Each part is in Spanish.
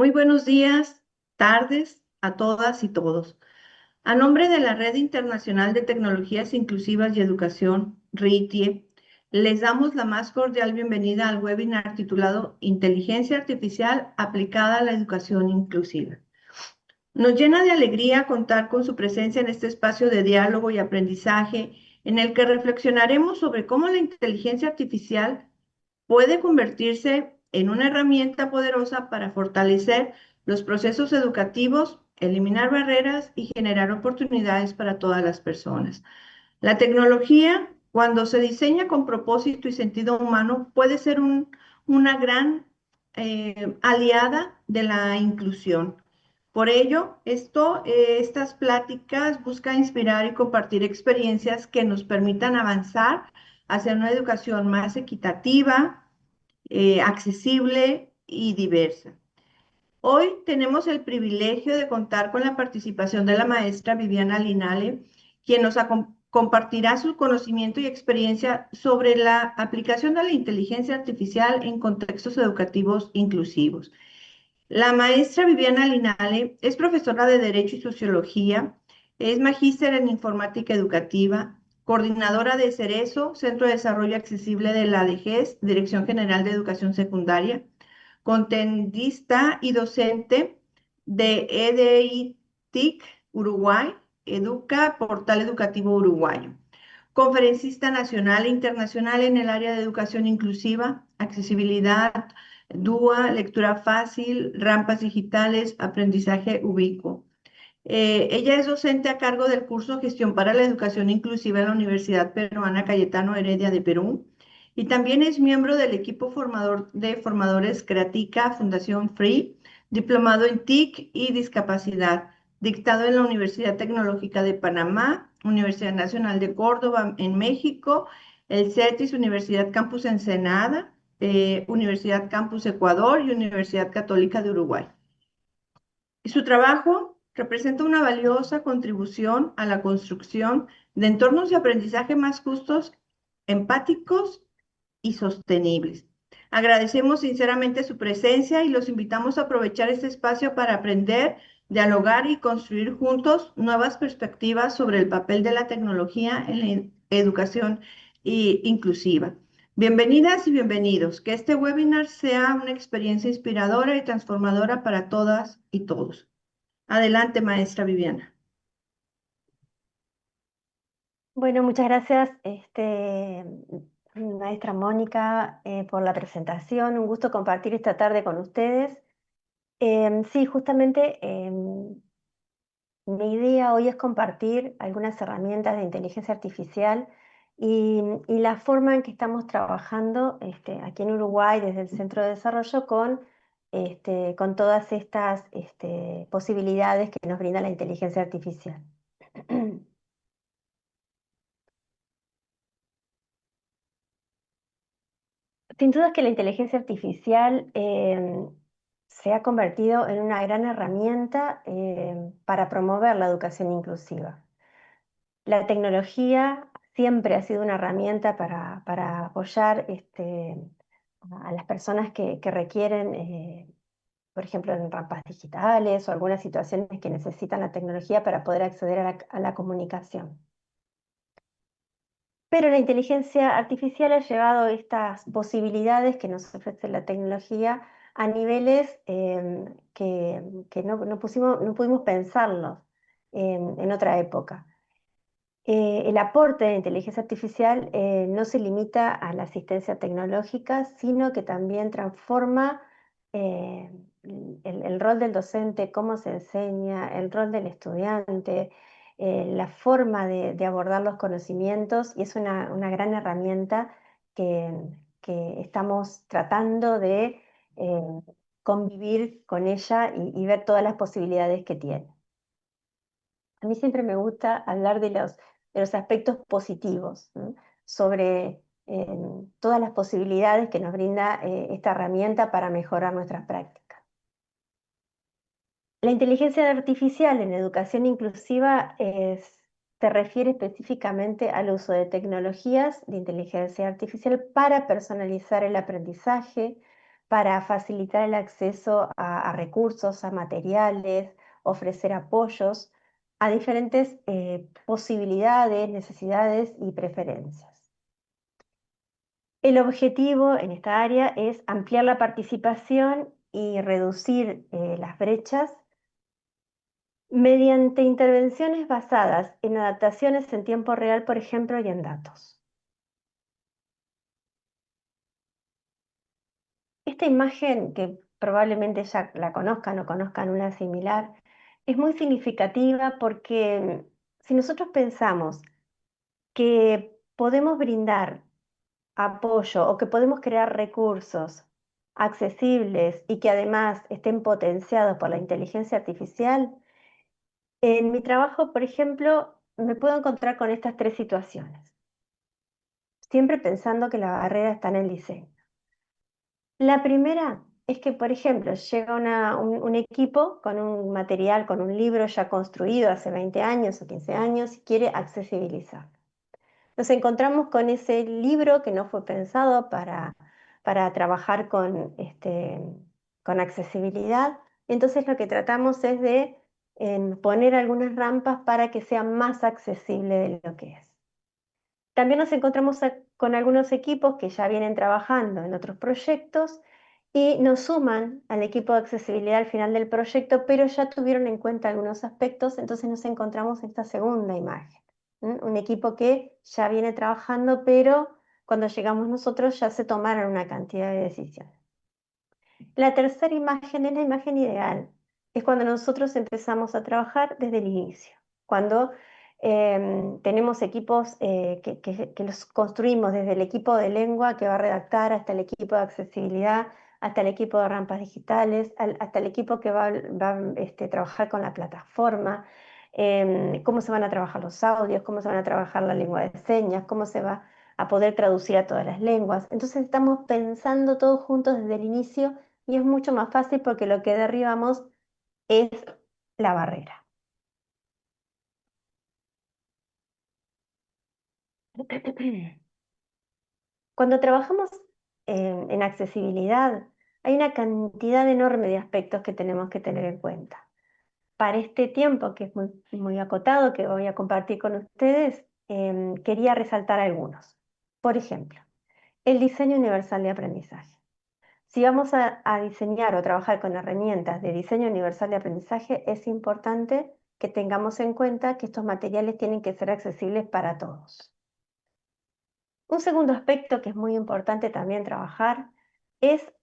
Muy buenos días, tardes a todas y todos. A nombre de la Red Internacional de Tecnologías Inclusivas y Educación, RITIE, les damos la más cordial bienvenida al webinar titulado Inteligencia Artificial aplicada a la educación inclusiva. Nos llena de alegría contar con su presencia en este espacio de diálogo y aprendizaje en el que reflexionaremos sobre cómo la inteligencia artificial puede convertirse en una herramienta poderosa para fortalecer los procesos educativos, eliminar barreras y generar oportunidades para todas las personas. La tecnología, cuando se diseña con propósito y sentido humano, puede ser una gran aliada de la inclusión. Por ello, estas pláticas buscan inspirar y compartir experiencias que nos permitan avanzar hacia una educación más equitativa, accesible y diversa. Hoy tenemos el privilegio de contar con la participación de la maestra Viviana Linale, quien nos compartirá su conocimiento y experiencia sobre la aplicación de la inteligencia artificial en contextos educativos inclusivos. La maestra Viviana Linale es profesora de Derecho y Sociología, es magíster en Informática Educativa, coordinadora de CERESO, Centro de Desarrollo Accesible de la DGES, Dirección General de Educación Secundaria, contendista y docente de EDITIC Uruguay, Educa, Portal Educativo Uruguayo. Conferencista nacional e internacional en el área de educación inclusiva, accesibilidad, DUA, lectura fácil, rampas digitales, aprendizaje ubicuo. Ella es docente a cargo del curso Gestión para la Educación Inclusiva en la Universidad Peruana Cayetano Heredia de Perú y también es miembro del equipo formador de formadores Creatica Fundación Free, diplomado en TIC y discapacidad, dictado en la Universidad Tecnológica de Panamá, Universidad Nacional de Córdoba en México, el CETIS, Universidad Campus Ensenada, Universidad Campus Ecuador y Universidad Católica de Uruguay. Su trabajo representa una valiosa contribución a la construcción de entornos de aprendizaje más justos, empáticos y sostenibles. Agradecemos sinceramente su presencia y los invitamos a aprovechar este espacio para aprender, dialogar y construir juntos nuevas perspectivas sobre el papel de la tecnología en la educación inclusiva. Bienvenidas y bienvenidos. Que este webinar sea una experiencia inspiradora y transformadora para todas y todos. Adelante, maestra Viviana. Bueno, muchas gracias, maestra Mónica, por la presentación. Un gusto compartir esta tarde con ustedes. Sí, justamente mi idea hoy es compartir algunas herramientas de inteligencia artificial y la forma en que estamos trabajando aquí en Uruguay desde el Centro de Desarrollo con todas estas posibilidades que nos brinda la inteligencia artificial. Sin duda que la inteligencia artificial se ha convertido en una gran herramienta para promover la educación inclusiva. La tecnología siempre ha sido una herramienta para apoyar a las personas que requieren, por ejemplo, en rampas digitales o algunas situaciones que necesitan la tecnología para poder acceder a la comunicación. Pero la inteligencia artificial ha llevado estas posibilidades que nos ofrece la tecnología a niveles que no pudimos pensarlos en otra época. El aporte de la inteligencia artificial no se limita a la asistencia tecnológica, sino que también transforma eh, el rol del docente, cómo se enseña, el rol del estudiante, la forma de abordar los conocimientos, y es una gran herramienta que, que estamos tratando de eh, convivir con ella y ver todas las posibilidades que tiene. A mí siempre me gusta hablar de los aspectos positivos, ¿no? Sobre todas las posibilidades que nos brinda esta herramienta para mejorar nuestras prácticas. La inteligencia artificial en educación inclusiva se refiere específicamente al uso de tecnologías de inteligencia artificial para personalizar el aprendizaje, para facilitar el acceso a recursos, a materiales, ofrecer apoyos a diferentes posibilidades, necesidades y preferencias. El objetivo en esta área es ampliar la participación y reducir las brechas mediante intervenciones basadas en adaptaciones en tiempo real, por ejemplo, y en datos. Esta imagen, que probablemente ya la conozcan o conozcan una similar, es muy significativa porque si nosotros pensamos que podemos brindar apoyo o que podemos crear recursos accesibles y que además estén potenciados por la inteligencia artificial, en mi trabajo, por ejemplo, me puedo encontrar con estas tres situaciones, siempre pensando que la barrera está en el diseño. La primera es que, por ejemplo, llega un equipo con un material, con un libro ya construido hace 20 años o 15 años y quiere accesibilizar. Nos encontramos con ese libro que no fue pensado para trabajar con accesibilidad. Entonces lo que tratamos es de poner algunas rampas para que sea más accesible de lo que es. También nos encontramos con algunos equipos que ya vienen trabajando en otros proyectos y nos suman al equipo de accesibilidad al final del proyecto, pero ya tuvieron en cuenta algunos aspectos, entonces nos encontramos esta segunda imagen. Un equipo que ya viene trabajando, pero cuando llegamos nosotros ya se tomaron una cantidad de decisiones. La tercera imagen es la imagen ideal. Es cuando nosotros empezamos a trabajar desde el inicio, cuando tenemos equipos que los construimos desde el equipo de lengua que va a redactar hasta el equipo de accesibilidad, hasta el equipo de rampas digitales, hasta el equipo que va a trabajar con la plataforma, cómo se van a trabajar los audios, cómo se van a trabajar la lengua de señas, cómo se va a poder traducir a todas las lenguas. Entonces estamos pensando todos juntos desde el inicio y es mucho más fácil porque lo que derribamos es la barrera. Cuando trabajamos en accesibilidad, hay una cantidad enorme de aspectos que tenemos que tener en cuenta. Para este tiempo, que es muy, muy acotado, que voy a compartir con ustedes, quería resaltar algunos. Por ejemplo, el diseño universal de aprendizaje. Si vamos a diseñar o trabajar con herramientas de diseño universal de aprendizaje, es importante que tengamos en cuenta que estos materiales tienen que ser accesibles para todos. Un segundo aspecto que es muy importante también trabajar es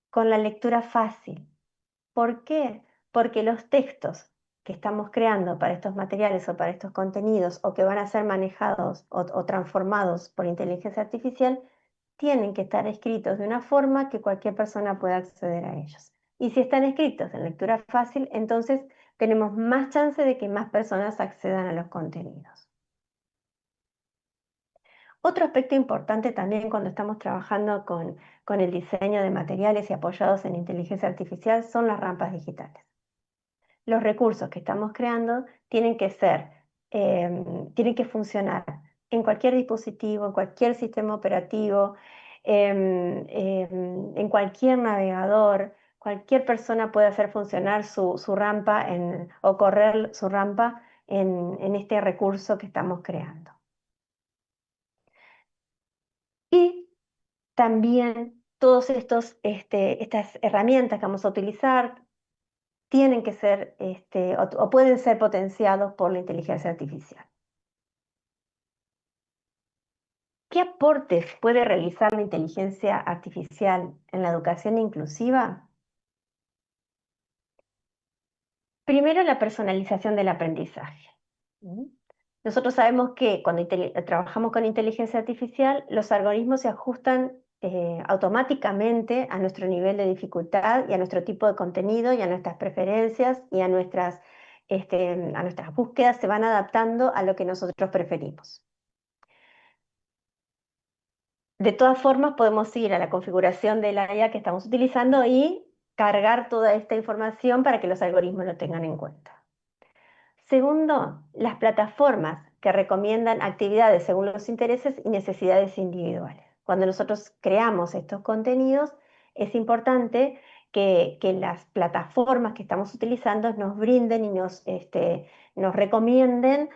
con la lectura fácil. ¿Por qué? Porque los textos que estamos creando para estos materiales o para estos contenidos o que van a ser manejados o transformados por inteligencia artificial tienen que estar escritos de una forma que cualquier persona pueda acceder a ellos. Y si están escritos en lectura fácil, entonces tenemos más chance de que más personas accedan a los contenidos. Otro aspecto importante también cuando estamos trabajando con el diseño de materiales y apoyados en inteligencia artificial son las rampas digitales. Los recursos que estamos creando tienen que tienen que funcionar en cualquier dispositivo, en cualquier sistema operativo, en cualquier navegador. Cualquier persona puede hacer funcionar su rampa o correr su rampa en este recurso que estamos creando. Y también todas estas herramientas que vamos a utilizar tienen que ser o pueden ser potenciados por la inteligencia artificial. ¿Qué aportes puede realizar la inteligencia artificial en la educación inclusiva? Primero, la personalización del aprendizaje. ¿Mm? Nosotros sabemos que cuando trabajamos con inteligencia artificial, los algoritmos se ajustan automáticamente a nuestro nivel de dificultad y a nuestro tipo de contenido y a nuestras preferencias y a nuestras búsquedas se van adaptando a lo que nosotros preferimos. De todas formas, podemos ir a la configuración de la IA que estamos utilizando y cargar toda esta información para que los algoritmos lo tengan en cuenta. Segundo, las plataformas que recomiendan actividades según los intereses y necesidades individuales. Cuando nosotros creamos estos contenidos, es importante que las plataformas que estamos utilizando nos brinden y nos recomienden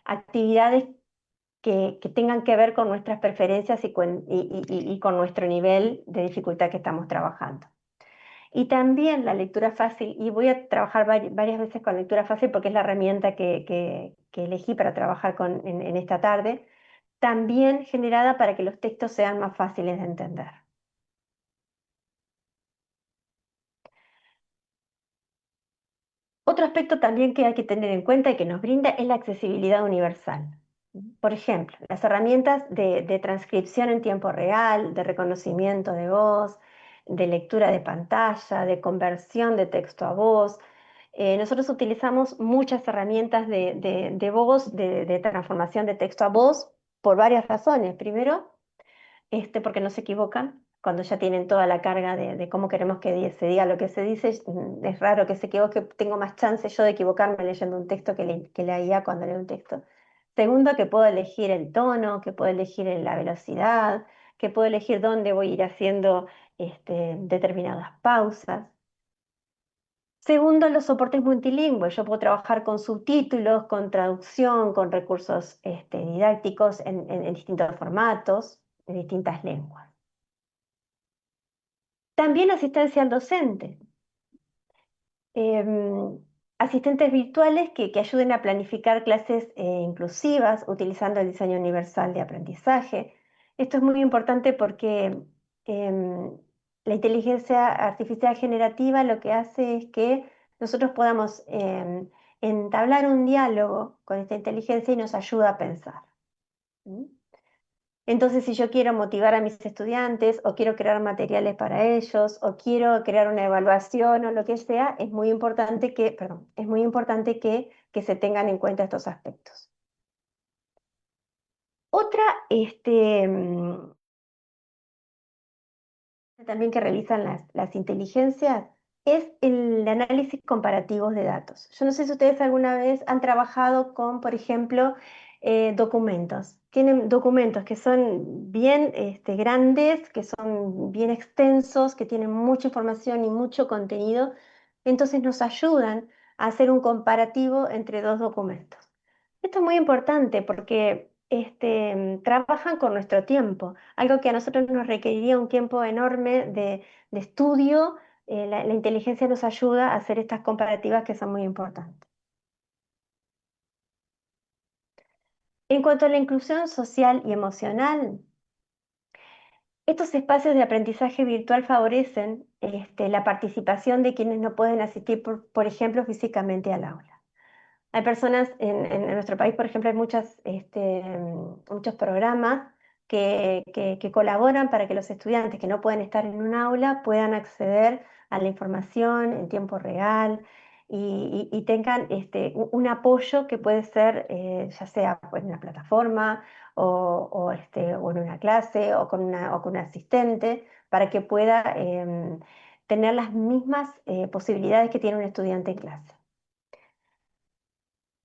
actividades que tengan que ver con nuestras preferencias y con nuestro nivel de dificultad que estamos trabajando. Y también la lectura fácil, y voy a trabajar varias veces con lectura fácil porque es la herramienta que elegí para trabajar en esta tarde, también generada para que los textos sean más fáciles de entender. Otro aspecto también que hay que tener en cuenta y que nos brinda es la accesibilidad universal. Por ejemplo, las herramientas de transcripción en tiempo real, de reconocimiento de voz, de lectura de pantalla, de conversión de texto a voz. Nosotros utilizamos muchas herramientas de voz, de transformación de texto a voz, por varias razones. Primero, porque no se equivocan cuando ya tienen toda la carga de cómo queremos que se diga lo que se dice. Es raro que se equivoque, tengo más chance yo de equivocarme leyendo un texto que la IA cuando leo un texto. Segundo, que puedo elegir el tono, que puedo elegir la velocidad, que puedo elegir dónde voy a ir haciendo determinadas pausas. Segundo, los soportes multilingües. Yo puedo trabajar con subtítulos, con traducción, con recursos didácticos en distintos formatos, en distintas lenguas. También asistencia al docente. Em, Asistentes virtuales que ayuden a planificar clases inclusivas utilizando el diseño universal de aprendizaje. Esto es muy importante porque em, la inteligencia artificial generativa lo que hace es que nosotros podamos entablar un diálogo con esta inteligencia y nos ayuda a pensar. ¿Mm? Entonces, si yo quiero motivar a mis estudiantes o quiero crear materiales para ellos o quiero crear una evaluación o lo que sea, es muy importante que se tengan en cuenta estos aspectos. Otra, también que realizan las inteligencias es el análisis comparativos de datos. Yo no sé si ustedes alguna vez han trabajado con, por ejemplo, documentos. Tienen documentos que son bien grandes, que son bien extensos, que tienen mucha información y mucho contenido. Entonces nos ayudan a hacer un comparativo entre dos documentos. Esto es muy importante porque trabajan con nuestro tiempo, algo que a nosotros nos requeriría un tiempo enorme de estudio. La inteligencia nos ayuda a hacer estas comparativas que son muy importantes. En cuanto a la inclusión social y emocional, estos espacios de aprendizaje virtual favorecen la participación de quienes no pueden asistir, por ejemplo, físicamente al aula. Hay personas en nuestro país, por ejemplo, hay muchos programas que colaboran para que los estudiantes que no pueden estar en un aula puedan acceder a la información en tiempo real y tengan un apoyo que puede ser ya sea pues, en una plataforma o en una clase o con un asistente para que pueda tener las mismas posibilidades que tiene un estudiante en clase.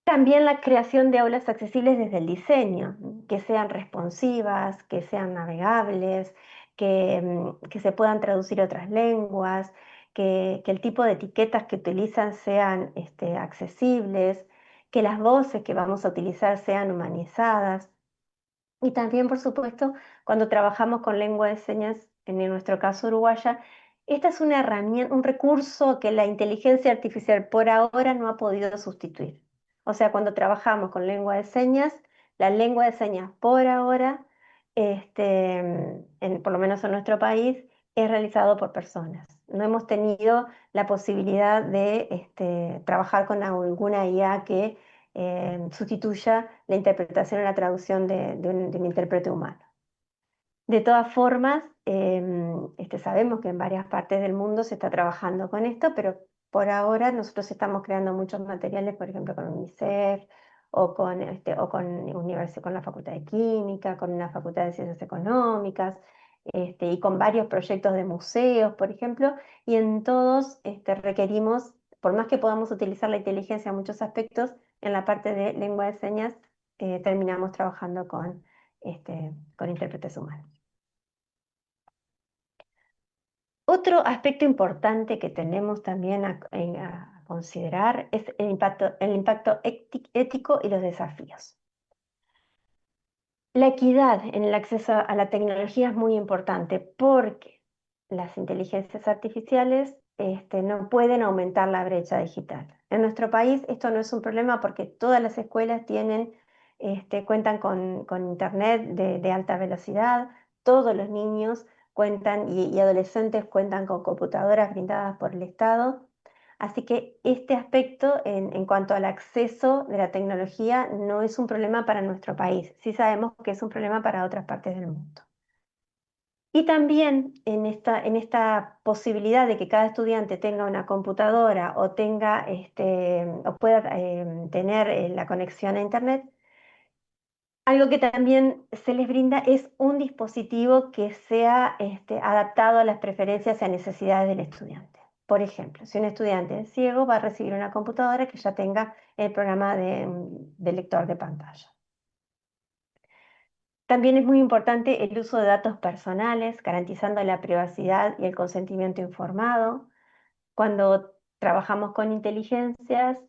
También la creación de aulas accesibles desde el diseño, que sean responsivas, que sean navegables, que se puedan traducir a otras lenguas, que el tipo de etiquetas que utilizan sean accesibles, que las voces que vamos a utilizar sean humanizadas. Y también, por supuesto, cuando trabajamos con lengua de señas, en nuestro caso uruguaya, esta es una herramienta, un recurso que la inteligencia artificial por ahora no ha podido sustituir. O sea, cuando trabajamos con lengua de señas, la lengua de señas por ahora, por lo menos en nuestro país, es realizado por personas. No hemos tenido la posibilidad de trabajar con alguna IA que sustituya la interpretación o la traducción de un intérprete humano. De todas formas, sabemos que en varias partes del mundo se está trabajando con esto, pero por ahora nosotros estamos creando muchos materiales, por ejemplo, con UNICEF con la Facultad de Química, con la Facultad de Ciencias Económicas, y con varios proyectos de museos, por ejemplo, y en todos requerimos, por más que podamos utilizar la inteligencia en muchos aspectos, en la parte de lengua de señas terminamos trabajando con intérpretes humanos. Otro aspecto importante que tenemos también a considerar es el impacto ético y los desafíos. La equidad en el acceso a la tecnología es muy importante porque las inteligencias artificiales no pueden aumentar la brecha digital. En nuestro país esto no es un problema porque todas las escuelas cuentan con internet de alta velocidad, todos los niños cuentan y adolescentes cuentan con computadoras brindadas por el Estado. Así que este aspecto en cuanto al acceso de la tecnología no es un problema para nuestro país. Sí sabemos que es un problema para otras partes del mundo. Y también en esta posibilidad de que cada estudiante tenga una computadora o o pueda tener la conexión a Internet, algo que también se les brinda es un dispositivo que sea adaptado a las preferencias y a necesidades del estudiante. Por ejemplo, si un estudiante es ciego, va a recibir una computadora que ya tenga el programa de lector de pantalla. También es muy importante el uso de datos personales, garantizando la privacidad y el consentimiento informado. Cuando trabajamos con inteligencias,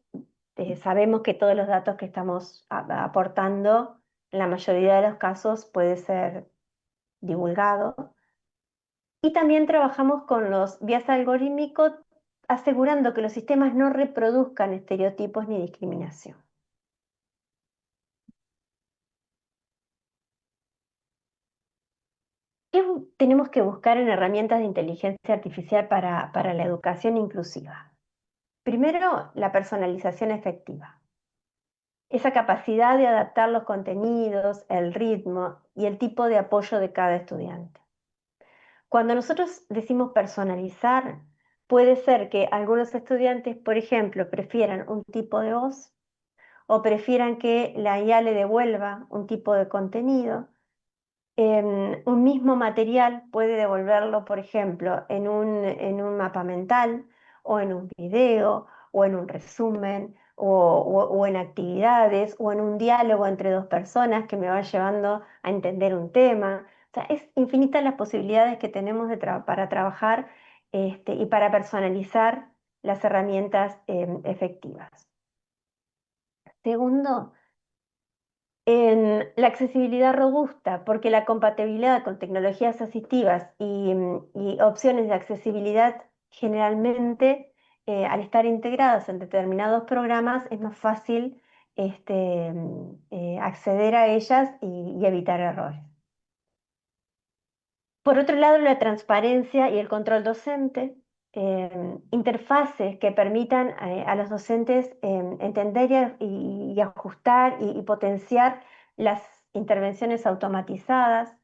sabemos que todos los datos que estamos aportando, en la mayoría de los casos, puede ser divulgado. Y también trabajamos con los vías algorítmicos, asegurando que los sistemas no reproduzcan estereotipos ni discriminación. ¿Qué tenemos que buscar en herramientas de inteligencia artificial para la educación inclusiva? Primero, la personalización efectiva. Esa capacidad de adaptar los contenidos, el ritmo y el tipo de apoyo de cada estudiante. Cuando nosotros decimos personalizar, puede ser que algunos estudiantes, por ejemplo, prefieran un tipo de voz o prefieran que la IA le devuelva un tipo de contenido. Un mismo material puede devolverlo, por ejemplo, en un mapa mental, o en un video, o en un resumen, o en actividades, o en un diálogo entre dos personas que me va llevando a entender un tema. O sea, es infinitas las posibilidades que tenemos para trabajar y para personalizar las herramientas efectivas. Segundo, en la accesibilidad robusta, porque la compatibilidad con tecnologías asistivas y opciones de accesibilidad generalmente, al estar integradas en determinados programas, es más fácil acceder a ellas y evitar errores. Por otro lado, la transparencia y el control docente, interfaces que permitan a los docentes entender y ajustar y potenciar las intervenciones automatizadas.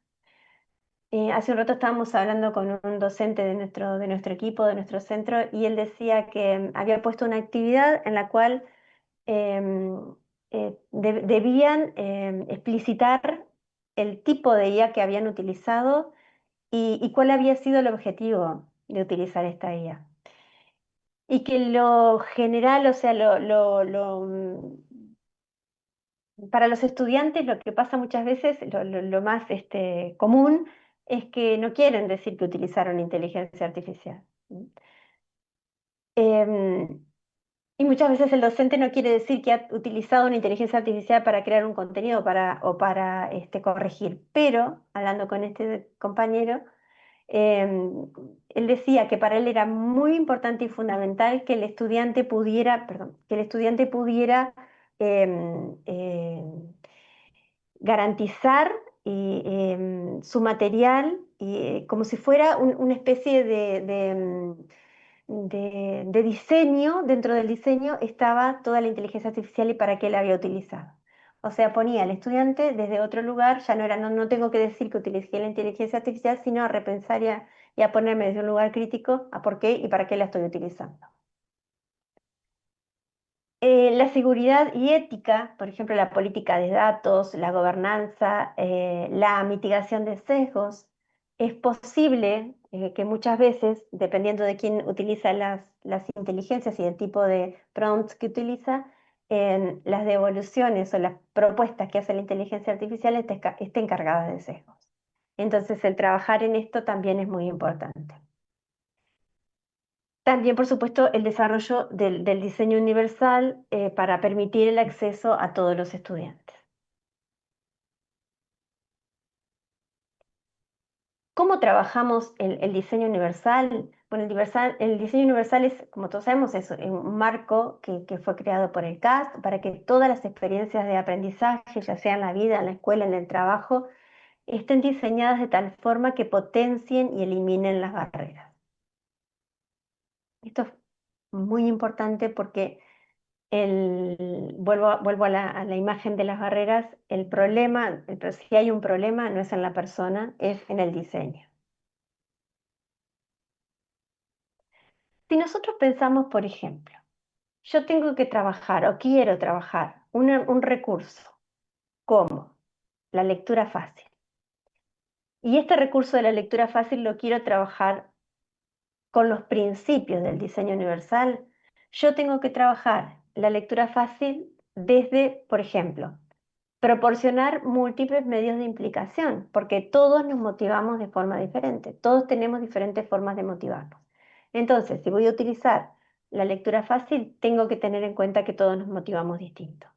Hace un rato estábamos hablando con un docente de nuestro equipo, de nuestro centro, y él decía que había puesto una actividad en la cual em, debían explicitar el tipo de IA que habían utilizado y cuál había sido el objetivo de utilizar esta IA. Y que lo general, o sea, para los estudiantes lo que pasa muchas veces, lo más común, es que no quieren decir que utilizaron inteligencia artificial. Em, y muchas veces el docente no quiere decir que ha utilizado una inteligencia artificial para crear un contenido o para corregir. Pero, hablando con este compañero, él decía que para él era muy importante y fundamental que el estudiante pudiera, perdón, que el estudiante pudiera garantizar su material como si fuera una especie de diseño. Dentro del diseño estaba toda la inteligencia artificial y para qué la había utilizado. O sea, ponía al estudiante desde otro lugar, ya no tengo que decir que utilicé la inteligencia artificial, sino a repensar y a ponerme desde un lugar crítico a por qué y para qué la estoy utilizando. La seguridad y ética, por ejemplo, la política de datos, la gobernanza, la mitigación de sesgos, es posible que muchas veces, dependiendo de quién utiliza las inteligencias y del tipo de prompts que utiliza, en las devoluciones o las propuestas que hace la inteligencia artificial estén cargadas de sesgos. Entonces, el trabajar en esto también es muy importante. También, por supuesto, el desarrollo del diseño universal para permitir el acceso a todos los estudiantes. ¿Cómo trabajamos el diseño universal? Bueno, el diseño universal es, como todos sabemos, es un marco que fue creado por el CAST para que todas las experiencias de aprendizaje, ya sea en la vida, en la escuela, en el trabajo, estén diseñadas de tal forma que potencien y eliminen las barreras. Esto es muy importante porque vuelvo a la imagen de las barreras, el problema, si hay un problema, no es en la persona, es en el diseño. Si nosotros pensamos, por ejemplo, yo tengo que trabajar o quiero trabajar un recurso como la lectura fácil, y este recurso de la lectura fácil lo quiero trabajar con los principios del diseño universal, yo tengo que trabajar la lectura fácil desde, por ejemplo, proporcionar múltiples medios de implicación, porque todos nos motivamos de forma diferente, todos tenemos diferentes formas de motivarnos. Entonces, si voy a utilizar la lectura fácil, tengo que tener en cuenta que todos nos motivamos distinto.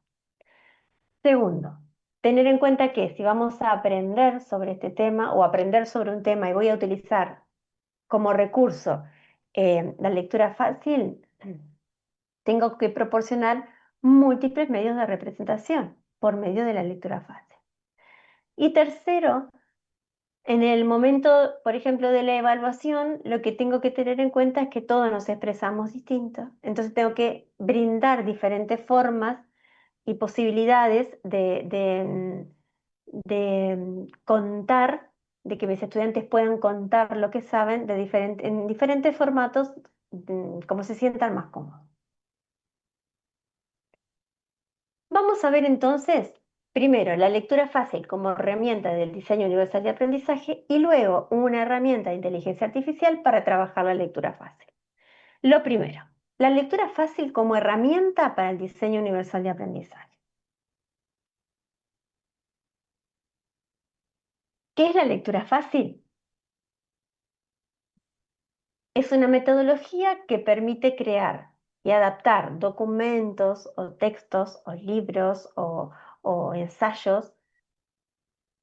Segundo, tener en cuenta que si vamos a aprender sobre este tema o aprender sobre un tema y voy a utilizar como recurso la lectura fácil, tengo que proporcionar múltiples medios de representación por medio de la lectura fácil. Y tercero, en el momento, por ejemplo, de la evaluación, lo que tengo que tener en cuenta es que todos nos expresamos distintos. Entonces tengo que brindar diferentes formas y posibilidades de contar, de que mis estudiantes puedan contar lo que saben en diferentes formatos, como se sientan más cómodos. Vamos a ver entonces, primero, la lectura fácil como herramienta del diseño universal de aprendizaje y luego una herramienta de inteligencia artificial para trabajar la lectura fácil. Lo primero, la lectura fácil como herramienta para el diseño universal de aprendizaje. ¿Qué es la lectura fácil? Es una metodología que permite crear y adaptar documentos o textos o libros o ensayos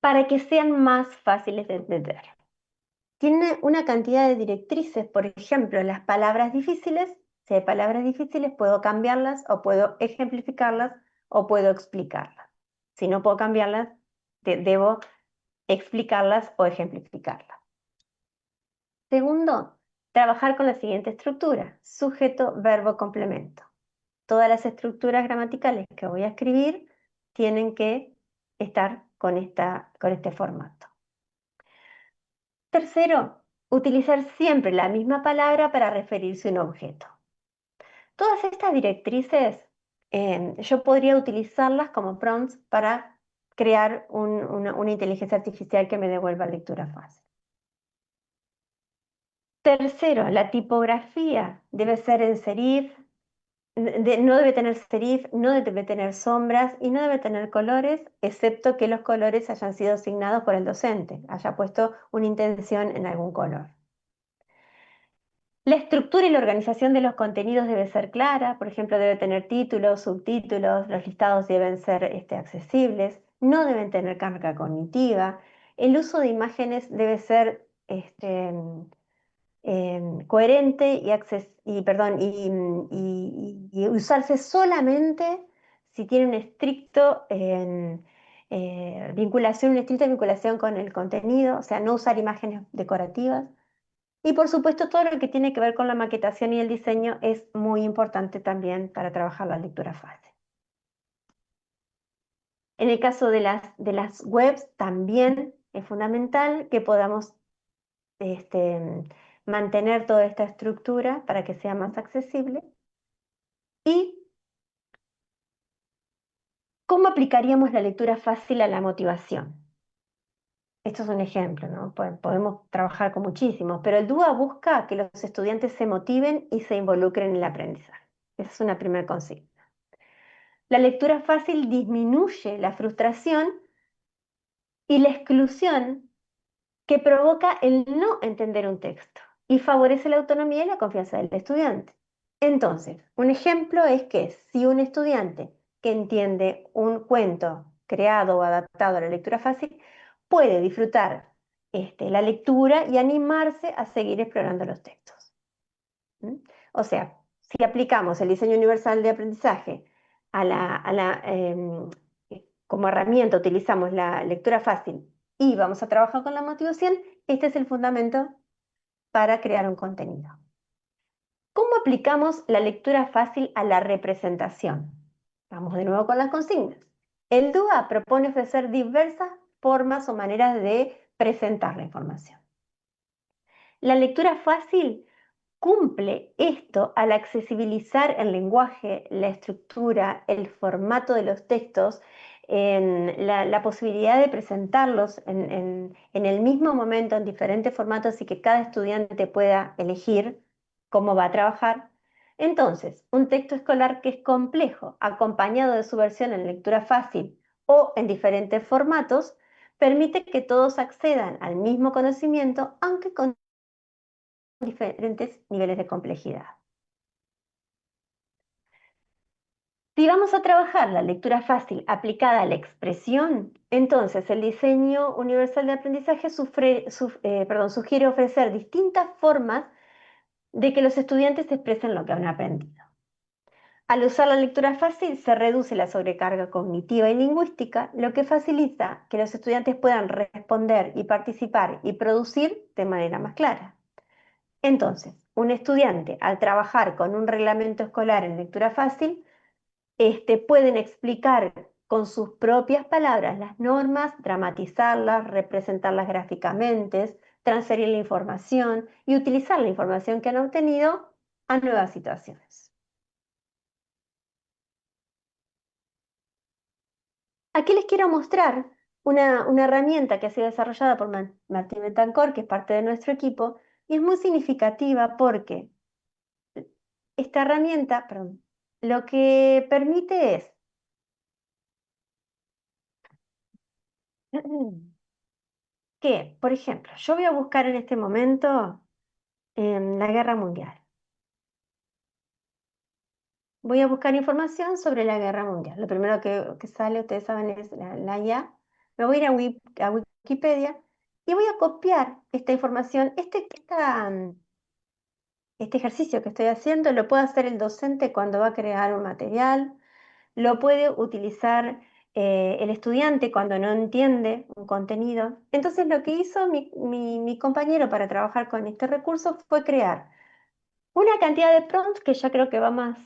para que sean más fáciles de entender. Tiene una cantidad de directrices, por ejemplo, las palabras difíciles. Si hay palabras difíciles, puedo cambiarlas o puedo ejemplificarlas o puedo explicarlas. Si no puedo cambiarlas, debo explicarlas o ejemplificarlas. Segundo, trabajar con la siguiente estructura: sujeto, verbo, complemento. Todas las estructuras gramaticales que voy a escribir tienen que estar con este formato. Tercero, utilizar siempre la misma palabra para referirse a un objeto. Todas estas directrices yo podría utilizarlas como prompts para crear una inteligencia artificial que me devuelva lectura fácil. Tercero, la tipografía debe ser en serif, no debe tener serif, no debe tener sombras y no debe tener colores, excepto que los colores hayan sido asignados por el docente, haya puesto una intención en algún color. La estructura y la organización de los contenidos debe ser clara, por ejemplo, debe tener títulos, subtítulos, los listados deben ser accesibles, no deben tener carga cognitiva, el uso de imágenes debe ser coherente y usarse solamente si tiene un estricto una estricta vinculación con el contenido, o sea, no usar imágenes decorativas. Y por supuesto, todo lo que tiene que ver con la maquetación y el diseño es muy importante también para trabajar la lectura fácil. En el caso de las webs, también es fundamental que podamos mantener toda esta estructura para que sea más accesible. ¿Y cómo aplicaríamos la lectura fácil a la motivación? Esto es un ejemplo, ¿no? Podemos trabajar con muchísimos, pero el DUA busca que los estudiantes se motiven y se involucren en el aprendizaje. Esa es una primera consigna. La lectura fácil disminuye la frustración y la exclusión que provoca el no entender un texto y favorece la autonomía y la confianza del estudiante. Entonces, un ejemplo es que si un estudiante que entiende un cuento creado o adaptado a la lectura fácil puede disfrutar la lectura y animarse a seguir explorando los textos. ¿Mm? O sea, si aplicamos el diseño universal de aprendizaje como herramienta, utilizamos la lectura fácil y vamos a trabajar con la motivación, este es el fundamento para crear un contenido. ¿Cómo aplicamos la lectura fácil a la representación? Vamos de nuevo con las consignas. El DUA propone ofrecer diversas formas o maneras de presentar la información. La lectura fácil cumple esto al accesibilizar el lenguaje, la estructura, el formato de los textos, en la posibilidad de presentarlos en el mismo momento en diferentes formatos y que cada estudiante pueda elegir cómo va a trabajar. Entonces, un texto escolar que es complejo, acompañado de su versión en lectura fácil o en diferentes formatos, permite que todos accedan al mismo conocimiento, aunque con diferentes niveles de complejidad. Si vamos a trabajar la lectura fácil aplicada a la expresión, entonces el diseño universal de aprendizaje sugiere ofrecer distintas formas de que los estudiantes expresen lo que han aprendido. Al usar la lectura fácil se reduce la sobrecarga cognitiva y lingüística, lo que facilita que los estudiantes puedan responder y participar y producir de manera más clara. Entonces, un estudiante, al trabajar con un reglamento escolar en lectura fácil, pueden explicar con sus propias palabras las normas, dramatizarlas, representarlas gráficamente, transferir la información y utilizar la información que han obtenido a nuevas situaciones. Aquí les quiero mostrar una herramienta que ha sido desarrollada por Martín Betancor, que es parte de nuestro equipo, y es muy significativa porque esta herramienta, perdón, lo que permite es que, por ejemplo, yo voy a buscar en este momento en la Guerra Mundial. Voy a buscar información sobre la Guerra Mundial. Lo primero que sale, ustedes saben, es la IA. Me voy a ir a Wikipedia y voy a copiar esta información. Este ejercicio que estoy haciendo lo puede hacer el docente cuando va a crear un material, lo puede utilizar el estudiante cuando no entiende un contenido. Entonces lo que hizo mi compañero para trabajar con este recurso fue crear una cantidad de prompts que ya creo que va más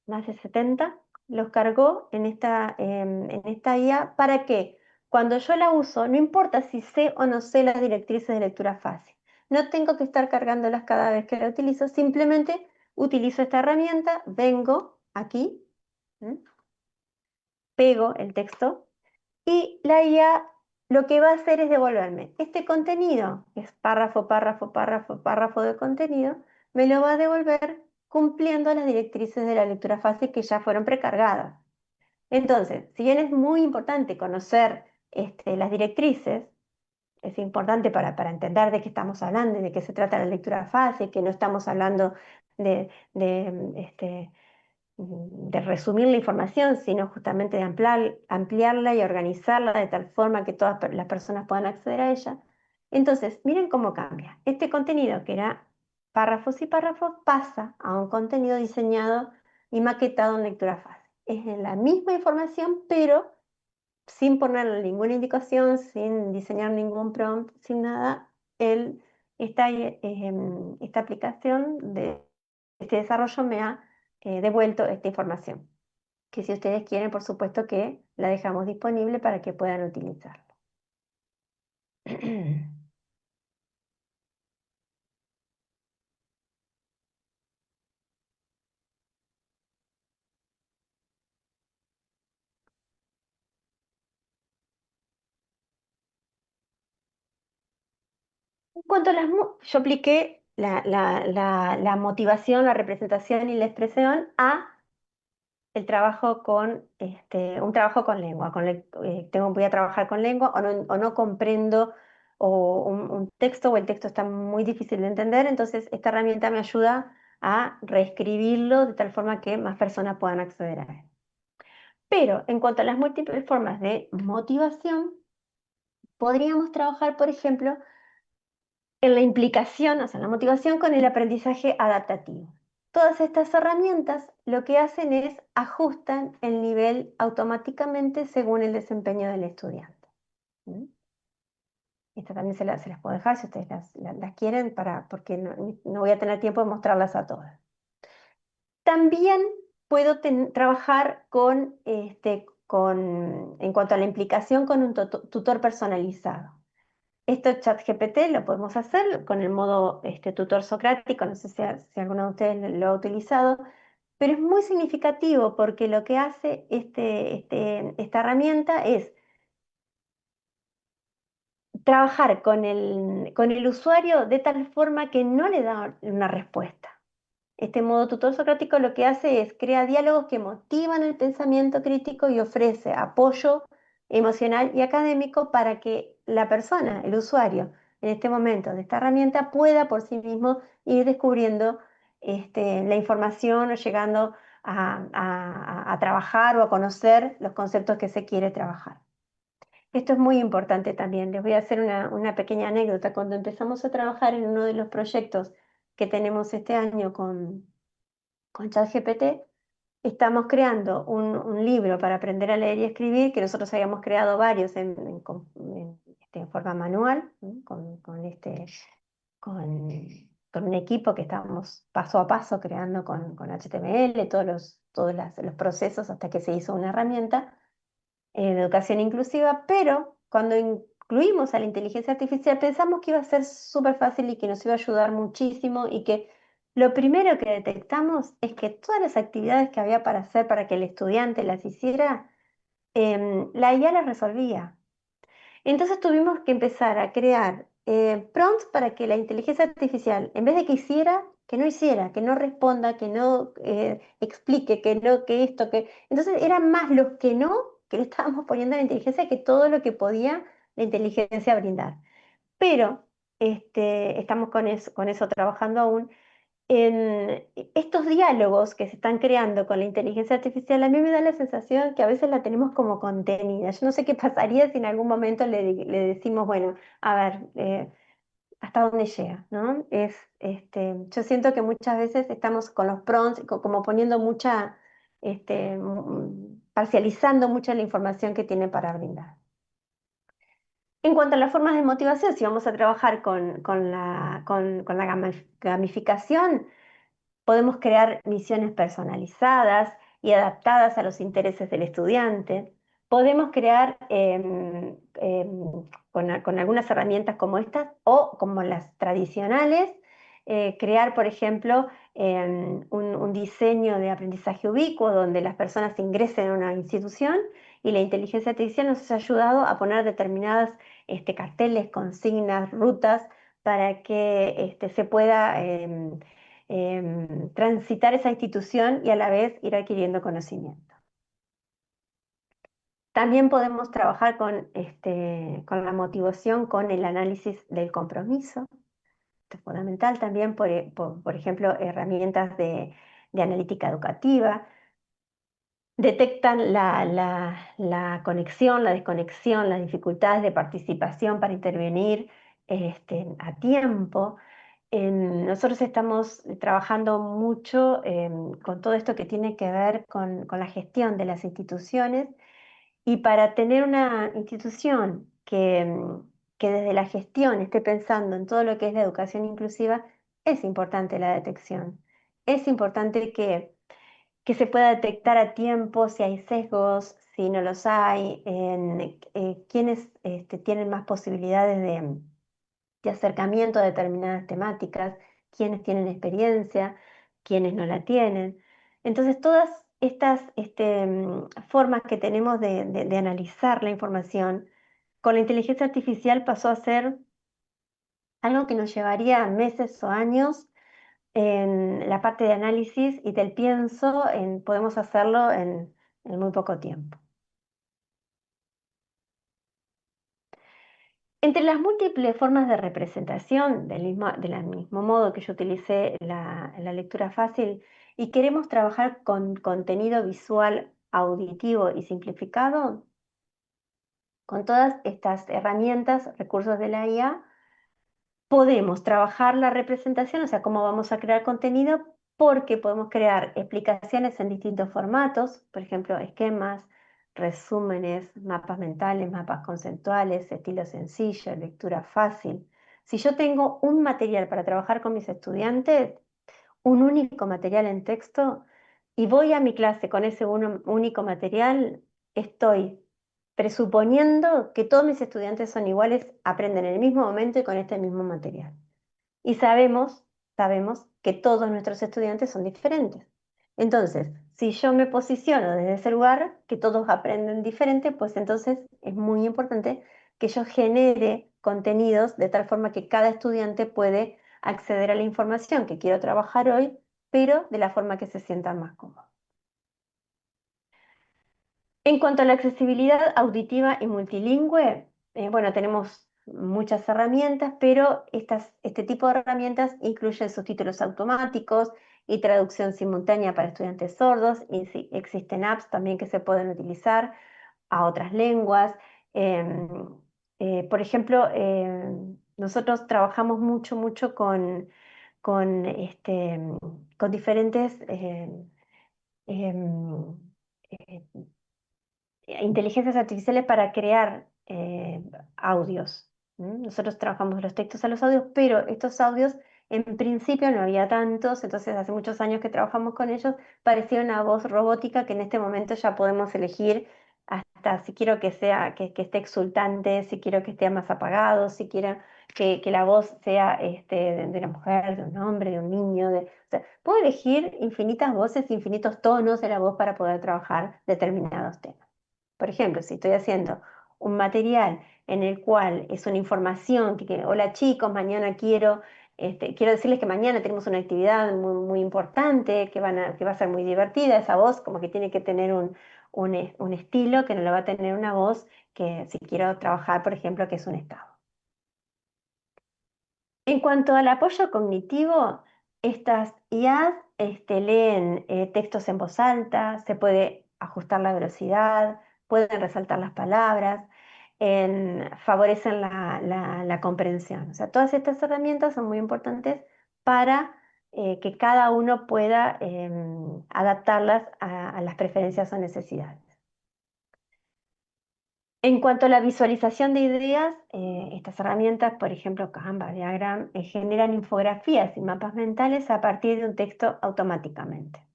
de 70, los cargó en esta IA para que cuando yo la uso, no importa si sé o no sé las directrices de lectura fácil, no tengo que estar cargándolas cada vez que la utilizo, simplemente utilizo esta herramienta, vengo aquí, ¿m? Pego el texto y la IA lo que va a hacer es devolverme este contenido, que es párrafo, párrafo, párrafo, párrafo de contenido, me lo va a devolver cumpliendo las directrices de la lectura fácil que ya fueron precargadas. Entonces, si bien es muy importante conocer las directrices, es importante para entender de qué estamos hablando y de qué se trata la lectura fácil, que no estamos hablando de resumir la información, sino justamente de ampliarla y organizarla de tal forma que todas las personas puedan acceder a ella. Entonces, miren cómo cambia. Este contenido, que era párrafos y párrafos, pasa a un contenido diseñado y maquetado en lectura fácil. Es la misma información, pero sin ponerle ninguna indicación, sin diseñar ningún prompt, sin nada, esta aplicación de este desarrollo me ha devuelto esta información, que si ustedes quieren, por supuesto que la dejamos disponible para que puedan utilizarlo. En cuanto a yo apliqué la motivación, la representación y la expresión a el trabajo con un trabajo con lengua. Voy a trabajar con lengua o no comprendo o un texto o el texto está muy difícil de entender, entonces esta herramienta me ayuda a reescribirlo de tal forma que más personas puedan acceder a él. Pero en cuanto a las múltiples formas de motivación, podríamos trabajar, por ejemplo, en la implicación, o sea, en la motivación con el aprendizaje adaptativo. Todas estas herramientas lo que hacen es ajustan el nivel automáticamente según el desempeño del estudiante. ¿Mm? Esta también se las puedo dejar si ustedes las quieren, porque no voy a tener tiempo de mostrarlas a todas. También puedo trabajar en cuanto a la implicación con un tutor personalizado. Esto ChatGPT lo podemos hacer con el modo tutor socrático, no sé si alguno de ustedes lo ha utilizado, pero es muy significativo porque lo que hace esta herramienta es trabajar con el usuario de tal forma que no le da una respuesta. Este modo tutor socrático lo que hace es crear diálogos que motivan el pensamiento crítico y ofrece apoyo emocional y académico para que la persona, el usuario, en este momento de esta herramienta pueda por sí mismo ir descubriendo la información o llegando a trabajar o a conocer los conceptos que se quiere trabajar. Esto es muy importante también. Les voy a hacer una pequeña anécdota. Cuando empezamos a trabajar en uno de los proyectos que tenemos este año con ChatGPT, estamos creando un libro para aprender a leer y escribir, que nosotros habíamos creado varios en forma manual, ¿no? Con un equipo que estábamos paso a paso creando con HTML, todos los procesos hasta que se hizo una herramienta de educación inclusiva, pero cuando incluimos a la inteligencia artificial pensamos que iba a ser súper fácil y que nos iba a ayudar muchísimo y que lo primero que detectamos es que todas las actividades que había para hacer para que el estudiante las hiciera, la IA las resolvía. Entonces tuvimos que empezar a crear prompts para que la inteligencia artificial, en vez de que hiciera, que no hiciera, que no responda, que no explique, que no, que esto, que... Entonces eran más los que no que le estábamos poniendo a la inteligencia que todo lo que podía la inteligencia brindar. Pero estamos con eso trabajando aún en estos diálogos que se están creando con la inteligencia artificial. A mí me da la sensación que a veces la tenemos como contenida. Yo no sé qué pasaría si en algún momento le decimos, bueno, a ver, hasta dónde llega, ¿no? Yo siento que muchas veces estamos con los prompts, como poniendo parcializando mucha la información que tiene para brindar. En cuanto a las formas de motivación, si vamos a trabajar con la gamificación, podemos crear misiones personalizadas y adaptadas a los intereses del estudiante. Podemos crear con algunas herramientas como estas o como las tradicionales, crear, por ejemplo, un diseño de aprendizaje ubicuo donde las personas ingresen a una institución y la inteligencia artificial nos ha ayudado a poner determinadas carteles, consignas, rutas para que se pueda transitar esa institución y a la vez ir adquiriendo conocimiento. También podemos trabajar con la motivación, con el análisis del compromiso. Esto es fundamental también, por ejemplo, herramientas de analítica educativa. Detectan la conexión, la desconexión, las dificultades de participación para intervenir a tiempo. Nosotros estamos trabajando mucho con todo esto que tiene que ver con la gestión de las instituciones y para tener una institución que desde la gestión esté pensando en todo lo que es la educación inclusiva, es importante la detección. Es importante que se pueda detectar a tiempo si hay sesgos, si no los hay, quiénes tienen más posibilidades de acercamiento a determinadas temáticas, quiénes tienen experiencia, quiénes no la tienen. Entonces, todas estas formas que tenemos de analizar la información con la inteligencia artificial pasó a ser algo que nos llevaría meses o años en la parte de análisis y del pienso, podemos hacerlo en muy poco tiempo. Entre las múltiples formas de representación, del mismo modo que yo utilicé la lectura fácil, y queremos trabajar con contenido visual, auditivo y simplificado, con todas estas herramientas, recursos de la IA, podemos trabajar la representación, o sea, cómo vamos a crear contenido, porque podemos crear explicaciones en distintos formatos, por ejemplo, esquemas, resúmenes, mapas mentales, mapas conceptuales, estilo sencillo, lectura fácil. Si yo tengo un material para trabajar con mis estudiantes, un único material en texto, y voy a mi clase con ese único material, estoy presuponiendo que todos mis estudiantes son iguales, aprenden en el mismo momento y con este mismo material. Y sabemos que todos nuestros estudiantes son diferentes. Entonces, si yo me posiciono desde ese lugar, que todos aprenden diferente, pues entonces es muy importante que yo genere contenidos de tal forma que cada estudiante puede acceder a la información que quiero trabajar hoy, pero de la forma que se sientan más cómodos. En cuanto a la accesibilidad auditiva y multilingüe, bueno, tenemos muchas herramientas, pero este tipo de herramientas incluyen subtítulos automáticos y traducción simultánea para estudiantes sordos, y sí, existen apps también que se pueden utilizar a otras lenguas. Em, por ejemplo, nosotros trabajamos mucho con, con diferentes em, eh, inteligencias artificiales para crear audios. Nosotros trabajamos los textos a los audios, pero estos audios en principio no había tantos, entonces hace muchos años que trabajamos con ellos, parecía una voz robótica que en este momento ya podemos elegir hasta si quiero que sea, que esté exultante, si quiero que esté más apagado, si quiero que la voz sea de una mujer, de un hombre, de un niño, o sea, puedo elegir infinitas voces, infinitos tonos de la voz para poder trabajar determinados temas. Por ejemplo, si estoy haciendo un material en el cual es una información hola chicos, mañana quiero decirles que mañana tenemos una actividad muy importante, que va a ser muy divertida, esa voz como que tiene que tener un estilo que no lo va a tener una voz que si quiero trabajar, por ejemplo, que es un estado. En cuanto al apoyo cognitivo, estas IAs leen textos en voz alta, se puede ajustar la velocidad, pueden resaltar las palabras, favorecen la comprensión. O sea, todas estas herramientas son muy importantes para que cada uno pueda adaptarlas a las preferencias o necesidades. En cuanto a la visualización de ideas, estas herramientas, por ejemplo Canva, Diagram, generan infografías y mapas mentales a partir de un texto automáticamente.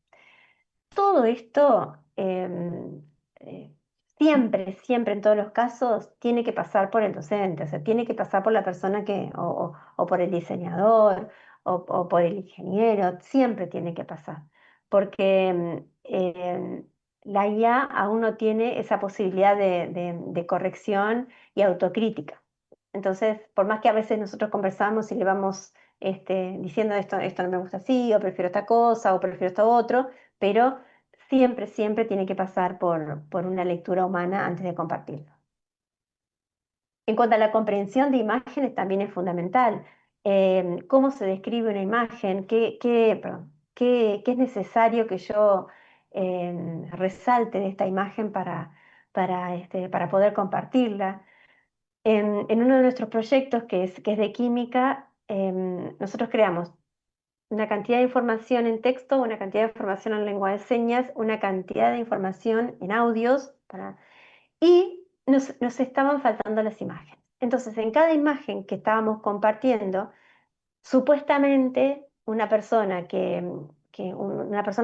Todo esto eh, siempre en todos los casos tiene que pasar por el docente, o sea, tiene que pasar por la persona o por el diseñador o por el ingeniero, siempre tiene que pasar, porque la IA aún no tiene esa posibilidad de corrección y autocrítica. Entonces, por más que a veces nosotros conversamos y le vamos diciendo esto no me gusta así, o prefiero esta cosa, o prefiero esto otro, pero siempre tiene que pasar por una lectura humana antes de compartirlo. En cuanto a la comprensión de imágenes, también es fundamental. ¿Cómo se describe una imagen? ¿Qué es necesario que yo resalte de esta imagen para poder compartirla? En uno de nuestros proyectos, que es de química, nosotros creamos una cantidad de información en texto, una cantidad de información en lengua de señas, una cantidad de información en audios, y nos estaban faltando las imágenes. Entonces, en cada imagen que estábamos compartiendo, supuestamente una persona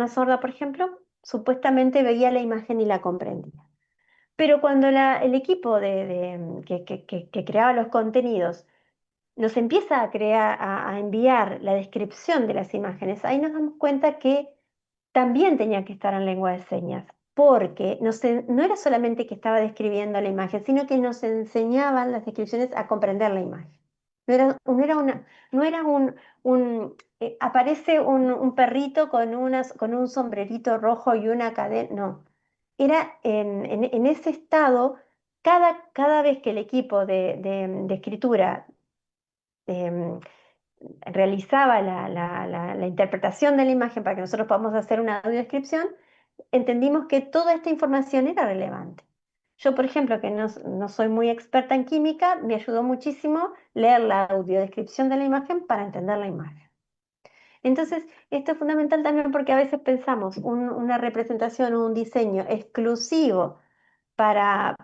sorda, por ejemplo, supuestamente veía la imagen y la comprendía. Pero cuando el equipo que creaba los contenidos nos empieza a enviar la descripción de las imágenes, ahí nos damos cuenta que también tenía que estar en lengua de señas, porque no era solamente que estaba describiendo la imagen, sino que nos enseñaban las descripciones a comprender la imagen. Aparece un perrito con un sombrerito rojo y una cadena, no. Era en ese estado Cada vez que el equipo de escritura em, realizaba la interpretación de la imagen para que nosotros podamos hacer una audiodescripción, entendimos que toda esta información era relevante. Yo, por ejemplo, que no soy muy experta en química, me ayudó muchísimo leer la audiodescripción de la imagen para entender la imagen. Entonces, esto es fundamental también porque a veces pensamos una representación o un diseño exclusivo para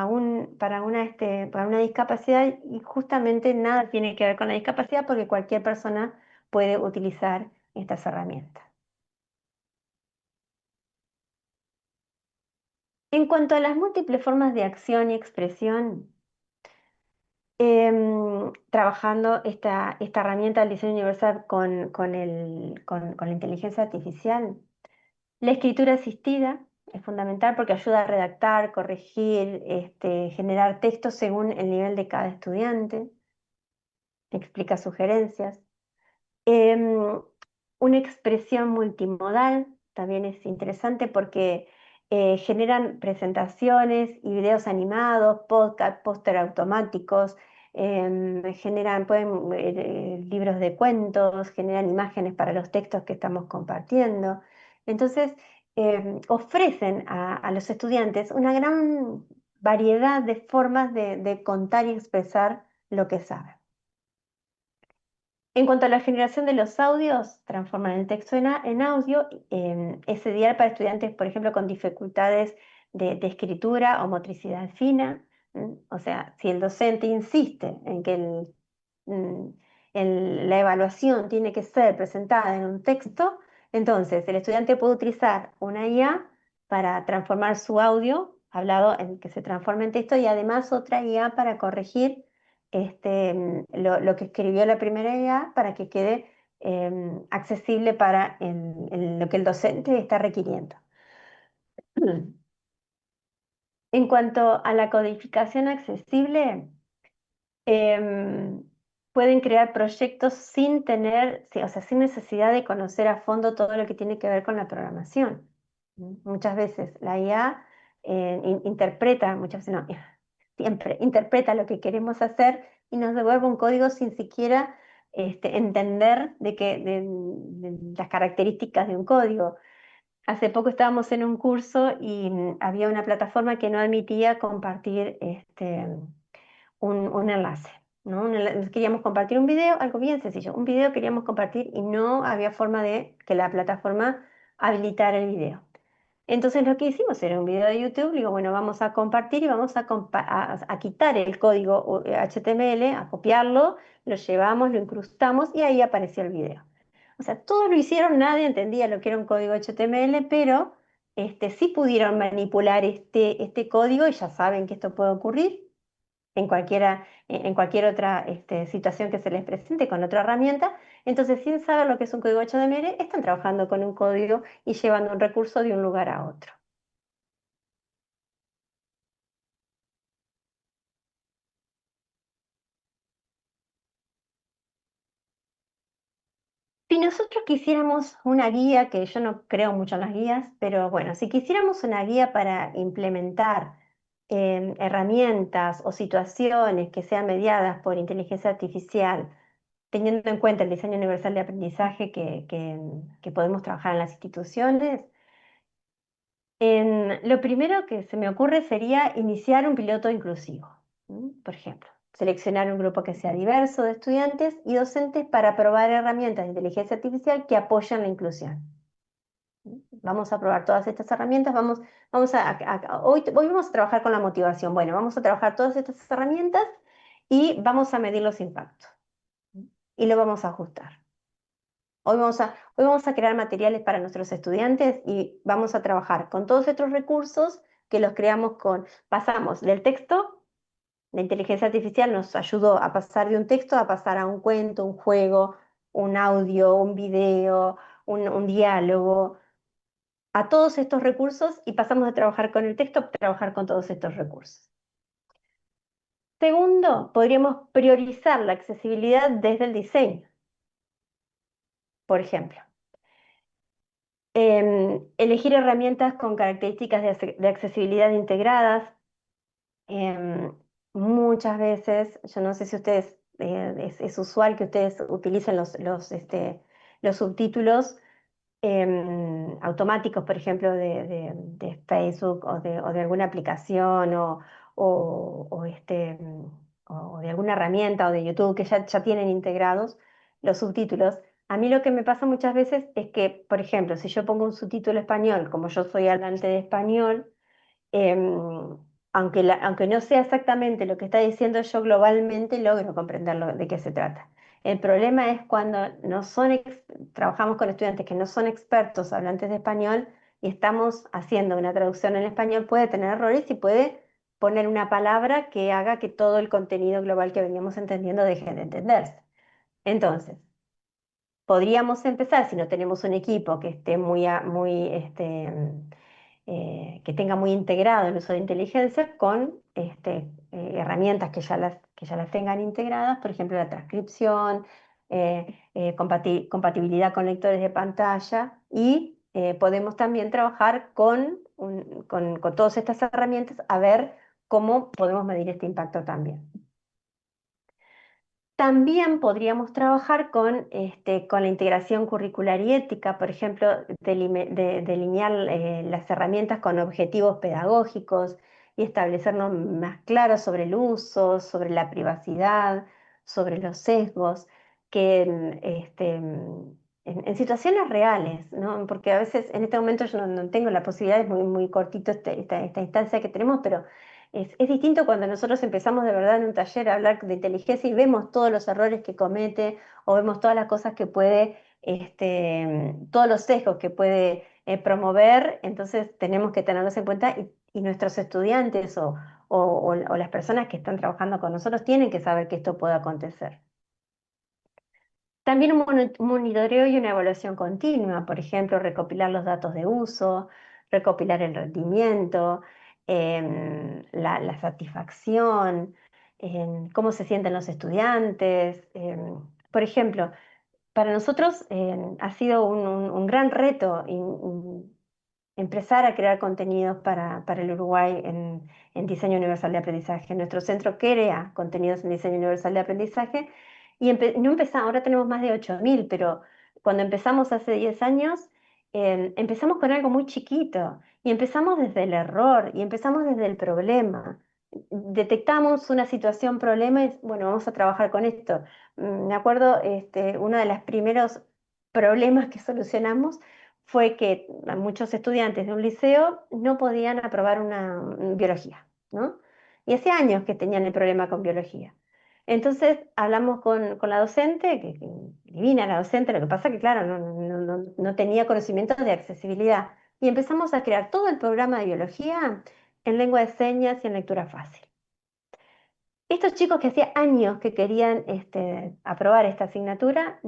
una discapacidad y justamente nada tiene que ver con la discapacidad porque cualquier persona puede utilizar estas herramientas. En cuanto a las múltiples formas de acción y expresión, trabajando esta herramienta del diseño universal con la inteligencia artificial, la escritura asistida es fundamental porque ayuda a redactar, corregir, generar textos según el nivel de cada estudiante, explica sugerencias. Em, una expresión multimodal también es interesante porque generan presentaciones y videos animados, podcast, póster automáticos, libros de cuentos, generan imágenes para los textos que estamos compartiendo. Entonces, ofrecen a los estudiantes una gran variedad de formas de contar y expresar lo que saben. En cuanto a la generación de los audios, transforman el texto en audio. Es ideal para estudiantes, por ejemplo, con dificultades de escritura o motricidad fina. O sea, si el docente insiste en que mm, la evaluación tiene que ser presentada en un texto, entonces el estudiante puede utilizar una IA para transformar su audio hablado en que se transforme en texto y además otra IA para corregir lo que escribió la primera IA para que quede accesible para lo que el docente está requiriendo. En cuanto a la codificación accesible, em, pueden crear proyectos sin tener, sí, o sea, sin necesidad de conocer a fondo todo lo que tiene que ver con la programación. Muchas veces la IA interpreta, muchas veces no, siempre interpreta lo que queremos hacer y nos devuelve un código sin siquiera entender de las características de un código. Hace poco estábamos en un curso y había una plataforma que no admitía compartir un enlace, ¿no? Queríamos compartir un video, algo bien sencillo, un video queríamos compartir y no había forma de que la plataforma habilitara el video. Entonces lo que hicimos era un video de YouTube, digo, bueno, vamos a compartir y vamos a quitar el código HTML, a copiarlo, lo llevamos, lo incrustamos y ahí apareció el video. O sea, todos lo hicieron, nadie entendía lo que era un código HTML, pero sí pudieron manipular este código y ya saben que esto puede ocurrir en cualquier otra situación que se les presente con otra herramienta. Entonces, sin saber lo que es un código HTML, están trabajando con un código y llevando un recurso de un lugar a otro. Si nosotros quisiéramos una guía, que yo no creo mucho en las guías, pero bueno, si quisiéramos una guía para implementar herramientas o situaciones que sean mediadas por inteligencia artificial, teniendo en cuenta el diseño universal de aprendizaje que podemos trabajar en las instituciones, lo primero que se me ocurre sería iniciar un piloto inclusivo. Por ejemplo, seleccionar un grupo que sea diverso de estudiantes y docentes para probar herramientas de inteligencia artificial que apoyan la inclusión. Vamos a probar todas estas herramientas, hoy vamos a trabajar con la motivación. Bueno, vamos a trabajar todas estas herramientas y vamos a medir los impactos y lo vamos a ajustar. Hoy vamos a crear materiales para nuestros estudiantes y vamos a trabajar con todos estos recursos que los creamos pasamos del texto, la inteligencia artificial nos ayudó a pasar de un texto a pasar a un cuento, un juego, un audio, un video, un diálogo, a todos estos recursos y pasamos de trabajar con el texto a trabajar con todos estos recursos. Segundo, podríamos priorizar la accesibilidad desde el diseño. Por ejemplo, elegir herramientas con características de accesibilidad integradas, Em, Muchas veces, yo no sé si ustedes, es usual que ustedes utilicen los subtítulos automáticos, por ejemplo, de Facebook o de alguna aplicación o de alguna herramienta o de YouTube que ya tienen integrados los subtítulos. A mí lo que me pasa muchas veces es que, por ejemplo, si yo pongo un subtítulo español, como yo soy hablante de español, em, aunque no sea exactamente lo que está diciendo, yo globalmente logro comprender de qué se trata. El problema es cuando trabajamos con estudiantes que no son expertos hablantes de español y estamos haciendo una traducción en español, puede tener errores y puede poner una palabra que haga que todo el contenido global que veníamos entendiendo deje de entenderse. Entonces, podríamos empezar, si no tenemos un equipo que esté que tenga muy integrado el uso de inteligencia con herramientas que ya las tengan integradas, por ejemplo, la transcripción, compatibilidad con lectores de pantalla y podemos también trabajar con todas estas herramientas a ver cómo podemos medir este impacto también. También podríamos trabajar con la integración curricular y ética, por ejemplo, delinear las herramientas con objetivos pedagógicos y establecernos más claros sobre el uso, sobre la privacidad, sobre los sesgos, que en situaciones reales, ¿no? Porque a veces en este momento yo no tengo la posibilidad, es muy, muy cortito esta instancia que tenemos, pero es distinto cuando nosotros empezamos de verdad en un taller a hablar de inteligencia y vemos todos los errores que comete o vemos todas las cosas que puede, todos los sesgos que puede promover, entonces tenemos que tenerlos en cuenta y nuestros estudiantes o las personas que están trabajando con nosotros tienen que saber que esto puede acontecer. También un monitoreo y una evaluación continua, por ejemplo, recopilar los datos de uso, recopilar el rendimiento, la satisfacción, cómo se sienten los estudiantes. Por ejemplo, para nosotros ha sido un gran reto empezar a crear contenidos para el Uruguay en diseño universal de aprendizaje. Nuestro centro crea contenidos en diseño universal de aprendizaje y no empezamos, ahora tenemos más de 8.000, pero cuando empezamos hace 10 años, empezamos con algo muy chiquito y empezamos desde el error y empezamos desde el problema. Detectamos una situación problema y bueno, vamos a trabajar con esto. Me acuerdo, uno de los primeros problemas que solucionamos fue que muchos estudiantes de un liceo no podían aprobar una biología, ¿no? Y hace años que tenían el problema con biología. Entonces hablamos con la docente, que divina la docente, lo que pasa que, claro, no tenía conocimientos de accesibilidad. Y empezamos a crear todo el programa de biología en lengua de señas y en lectura fácil. Estos chicos que hacía años que querían aprobar esta asignatura,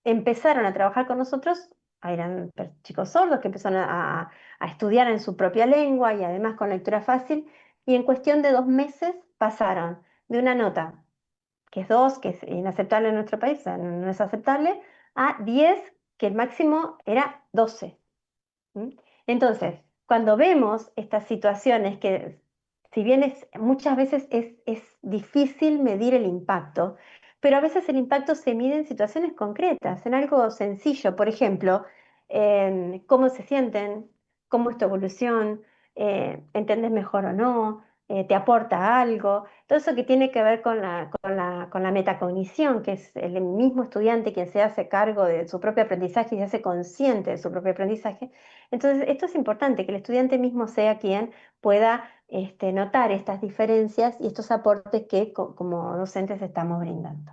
empezaron a trabajar con nosotros, eran chicos sordos que empezaron a estudiar en su propia lengua y además con lectura fácil, y en cuestión de 2 meses pasaron de una nota, que es 2, que es inaceptable en nuestro país, o sea, no es aceptable, a 10, que el máximo era 12. ¿Mm? Entonces, cuando vemos estas situaciones que, si bien muchas veces es difícil medir el impacto, pero a veces el impacto se mide en situaciones concretas, en algo sencillo, por ejemplo, en cómo se sienten, cómo es tu evolución, entendés mejor o no, te aporta algo, todo eso que tiene que ver con la metacognición, que es el mismo estudiante quien se hace cargo de su propio aprendizaje y se hace consciente de su propio aprendizaje. Entonces, esto es importante, que el estudiante mismo sea quien pueda notar estas diferencias y estos aportes que como docentes estamos brindando.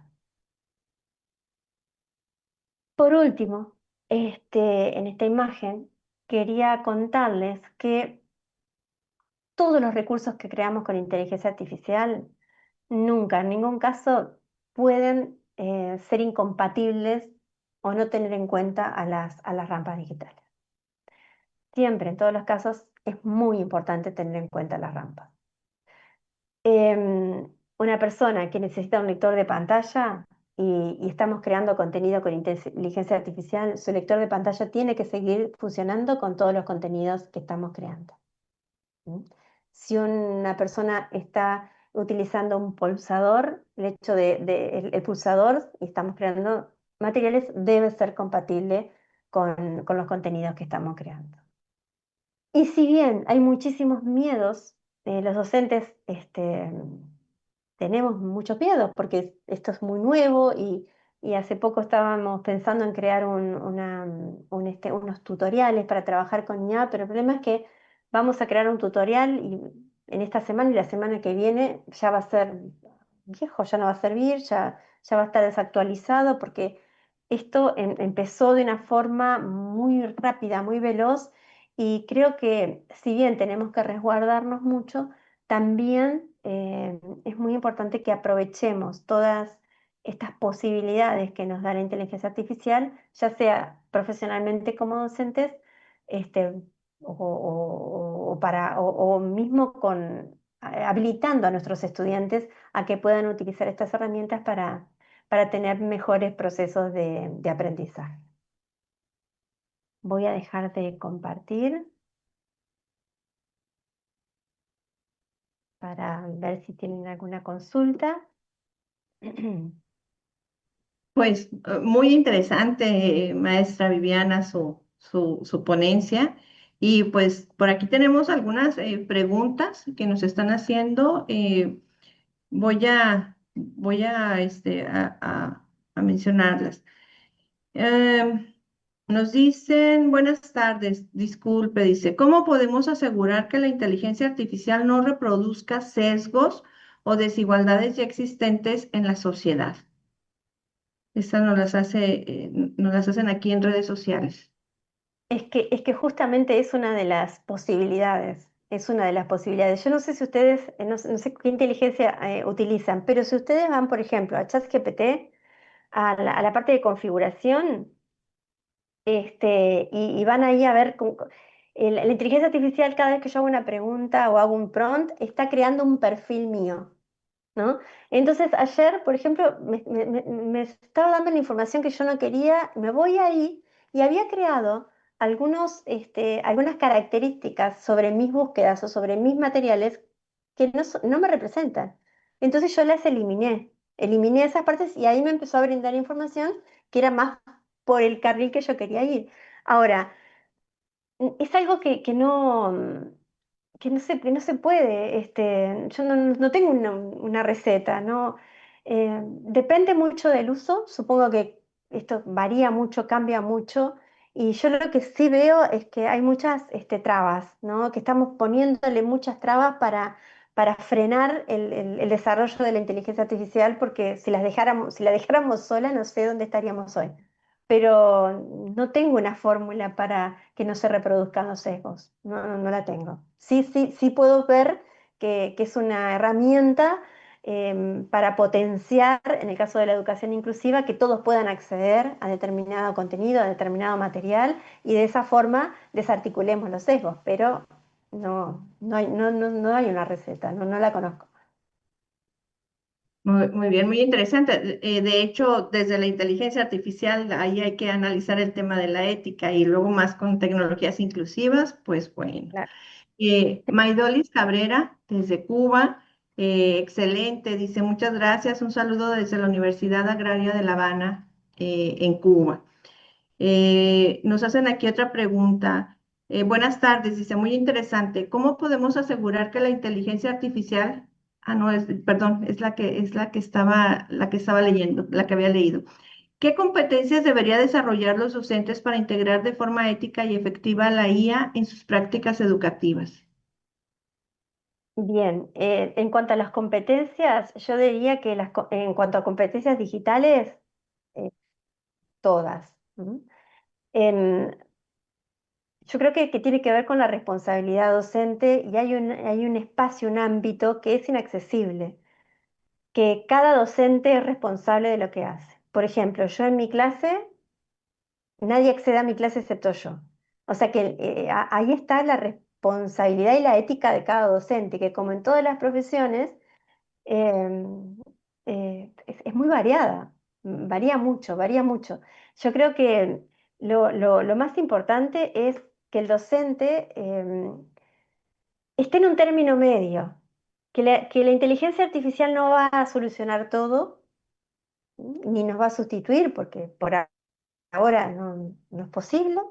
Por último, en esta imagen quería contarles que todos los recursos que creamos con inteligencia artificial nunca, en ningún caso, pueden ser incompatibles o no tener en cuenta a las rampas digitales. Siempre, en todos los casos, es muy importante tener en cuenta las rampas. Una persona que necesita un lector de pantalla y estamos creando contenido con inteligencia artificial, su lector de pantalla tiene que seguir funcionando con todos los contenidos que estamos creando. ¿Mm? si una persona está utilizando un pulsador, el hecho el pulsador, y estamos creando materiales, debe ser compatible con los contenidos que estamos creando. Y si bien hay muchísimos miedos, los docentes tenemos muchos miedos porque esto es muy nuevo y hace poco estábamos pensando en crear unos tutoriales para trabajar con IA, pero el problema es que vamos a crear un tutorial y en esta semana y la semana que viene ya va a ser viejo, ya no va a servir, ya va a estar desactualizado porque esto empezó de una forma muy rápida, muy veloz y creo que si bien tenemos que resguardarnos mucho, también es muy importante que aprovechemos todas estas posibilidades que nos da la inteligencia artificial, ya sea profesionalmente como docentes, este, o mismo habilitando a nuestros estudiantes a que puedan utilizar estas herramientas para tener mejores procesos de aprendizaje. Voy a dejar de compartir para ver si tienen alguna consulta. Pues muy interesante, maestra Viviana, su ponencia. Y pues por aquí tenemos algunas preguntas que nos están haciendo. Voy a mencionarlas. Nos dicen, buenas tardes, disculpe, dice, ¿cómo podemos asegurar que la inteligencia artificial no reproduzca sesgos o desigualdades ya existentes en la sociedad? Estas nos las hacen aquí en redes sociales. Es que justamente es una de las posibilidades, es una de las posibilidades. Yo no sé si ustedes, no sé qué inteligencia utilizan, pero si ustedes van, por ejemplo, a ChatGPT, a la parte de configuración, y van ahí a ver, la inteligencia artificial cada vez que yo hago una pregunta o hago un prompt, está creando un perfil mío. ¿No? Entonces ayer, por ejemplo, me estaba dando la información que yo no quería, me voy ahí y había creado algunas características sobre mis búsquedas o sobre mis materiales que no me representan. Entonces yo las eliminé esas partes y ahí me empezó a brindar información que era más por el carril que yo quería ir. Ahora, es algo que no se puede, yo no tengo una receta, ¿no? Depende mucho del uso, supongo que esto varía mucho, cambia mucho, y yo lo que sí veo es que hay muchas trabas, ¿no? Que estamos poniéndole muchas trabas para frenar el desarrollo de la inteligencia artificial, porque si la dejáramos sola, no sé dónde estaríamos hoy. Pero no tengo una fórmula para que no se reproduzcan los sesgos, no la tengo. Sí puedo ver que es una herramienta para potenciar, en el caso de la educación inclusiva, que todos puedan acceder a determinado contenido, a determinado material, y de esa forma desarticulemos los sesgos, pero no hay una receta, no la conozco. Muy bien, muy interesante. De hecho, desde la inteligencia artificial, ahí hay que analizar el tema de la ética y luego más con tecnologías inclusivas, pues bueno. Claro. Maidolis Cabrera, desde Cuba, excelente, dice muchas gracias, un saludo desde la Universidad Agraria de La Habana, en Cuba. Nos hacen aquí otra pregunta. Buenas tardes, dice, muy interesante. ¿Cómo podemos asegurar que la inteligencia artificial, no, perdón, la que estaba leyendo, la que había leído. ¿Qué competencias debería desarrollar los docentes para integrar de forma ética y efectiva la IA en sus prácticas educativas? Bien, en cuanto a las competencias, yo diría que en cuanto a competencias digitales, eh, todas. ¿M? En- yo creo que tiene que ver con la responsabilidad docente y hay un espacio, un ámbito que es inaccesible, que cada docente es responsable de lo que hace. Por ejemplo, yo en mi clase, nadie accede a mi clase excepto yo. O sea que ahí está la responsabilidad y la ética de cada docente, que como en todas las profesiones, eh, es muy variada, varía mucho, varía mucho. Yo creo que lo más importante es que el docente esté en un término medio, que la inteligencia artificial no va a solucionar todo, ni nos va a sustituir, porque ahora no es posible.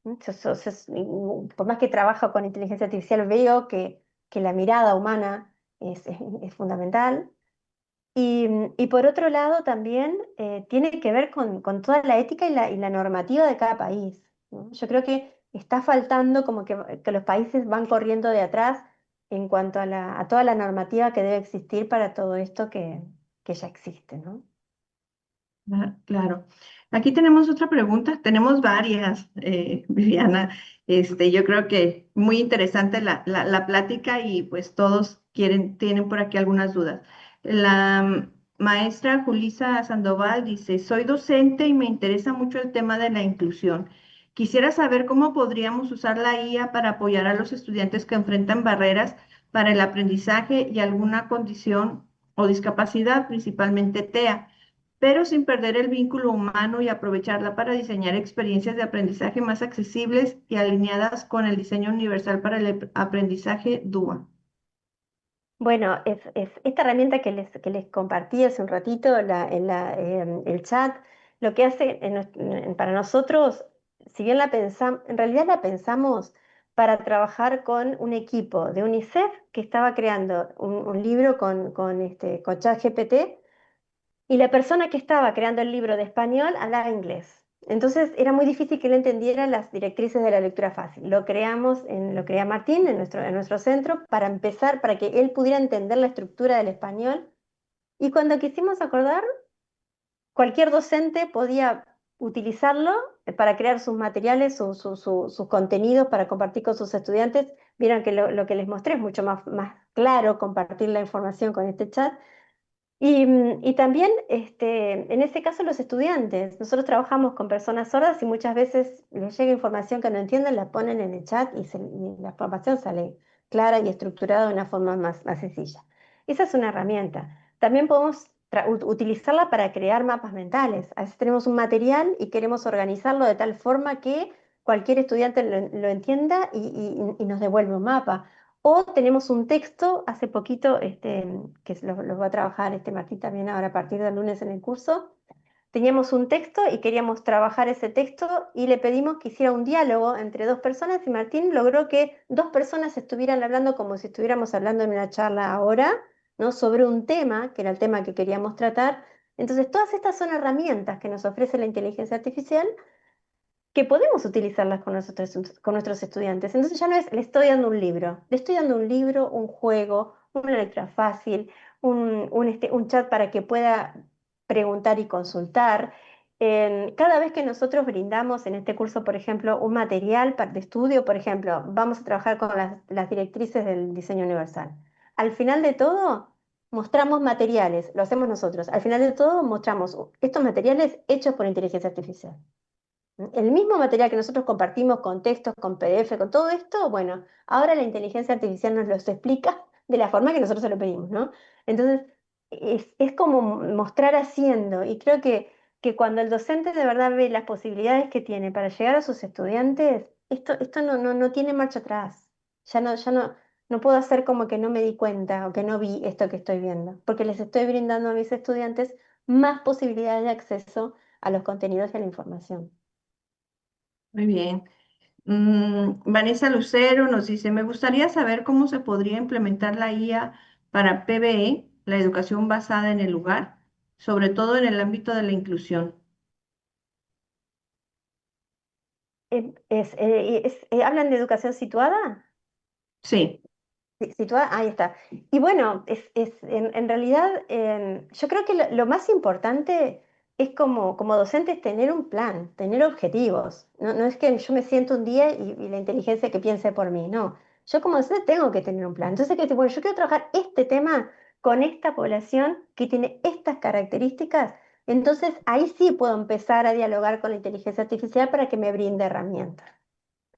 Por más que trabajo con inteligencia artificial, veo que la mirada humana es fundamental. Y por otro lado, también tiene que ver con toda la ética y la normativa de cada país, ¿no? Yo creo que está faltando como que los países van corriendo de atrás en cuanto a toda la normativa que debe existir para todo esto que ya existe, ¿no? Claro. Aquí tenemos otra pregunta. Tenemos varias, Viviana. Yo creo que muy interesante la plática y pues todos tienen por aquí algunas dudas. La maestra Julisa Sandoval dice, soy docente y me interesa mucho el tema de la inclusión. Quisiera saber cómo podríamos usar la IA para apoyar a los estudiantes que enfrentan barreras para el aprendizaje y alguna condición o discapacidad, principalmente TEA, pero sin perder el vínculo humano y aprovecharla para diseñar experiencias de aprendizaje más accesibles y alineadas con el diseño universal para el aprendizaje DUA. Bueno, esta herramienta que les compartí hace un ratito, el chat, lo que hace para nosotros, si bien la pensamos, en realidad la pensamos para trabajar con un equipo de UNICEF que estaba creando un libro con ChatGPT, y la persona que estaba creando el libro de español hablaba inglés. Entonces era muy difícil que él entendiera las directrices de la lectura fácil. Lo crea Martín en nuestro centro para empezar, para que él pudiera entender la estructura del español. Y cuando quisimos acordar, cualquier docente podía utilizarlo para crear sus materiales, sus contenidos para compartir con sus estudiantes. Vieron que lo que les mostré es mucho más claro compartir la información con este chat. Y también, en este caso, los estudiantes. Nosotros trabajamos con personas sordas y muchas veces les llega información que no entienden, la ponen en el chat y la información sale clara y estructurada de una forma más sencilla. Esa es una herramienta. También podemos utilizarla para crear mapas mentales. A veces tenemos un material y queremos organizarlo de tal forma que cualquier estudiante lo entienda y nos devuelve un mapa. O tenemos un texto, hace poquito, que lo va a trabajar Martín también ahora a partir del lunes en el curso. Teníamos un texto y queríamos trabajar ese texto y le pedimos que hiciera un diálogo entre dos personas y Martín logró que dos personas estuvieran hablando como si estuviéramos hablando en una charla ahora, ¿no? Sobre un tema, que era el tema que queríamos tratar. Entonces, todas estas son herramientas que nos ofrece la inteligencia artificial que podemos utilizarlas con nuestros estudiantes. Entonces ya no es, le estoy dando un libro, le estoy dando un libro, un juego, una lectura fácil, un chat para que pueda preguntar y consultar. Cada vez que nosotros brindamos en este curso, por ejemplo, un material de estudio, por ejemplo, vamos a trabajar con las directrices del diseño universal. Al final de todo, mostramos materiales, lo hacemos nosotros. Al final de todo, mostramos estos materiales hechos por inteligencia artificial. El mismo material que nosotros compartimos con textos, con PDF, con todo esto, bueno, ahora la inteligencia artificial nos los explica de la forma que nosotros se lo pedimos, ¿no? Entonces, es como mostrar haciendo, y creo que cuando el docente de verdad ve las posibilidades que tiene para llegar a sus estudiantes, esto no tiene marcha atrás. No puedo hacer como que no me di cuenta o que no vi esto que estoy viendo, porque les estoy brindando a mis estudiantes más posibilidades de acceso a los contenidos y a la información. Muy bien. Vanessa Lucero nos dice, me gustaría saber cómo se podría implementar la IA para PBE, la educación basada en el lugar, sobre todo en el ámbito de la inclusión. ¿Hablan de educación situada? Sí. Situada, ahí está. Y bueno, en realidad yo creo que lo más importante es como docentes tener un plan, tener objetivos. No es que yo me siento un día y la inteligencia que piense por mí, no. Yo como docente tengo que tener un plan. Entonces, que bueno, yo quiero trabajar este tema con esta población que tiene estas características. Entonces, ahí sí puedo empezar a dialogar con la inteligencia artificial para que me brinde herramientas.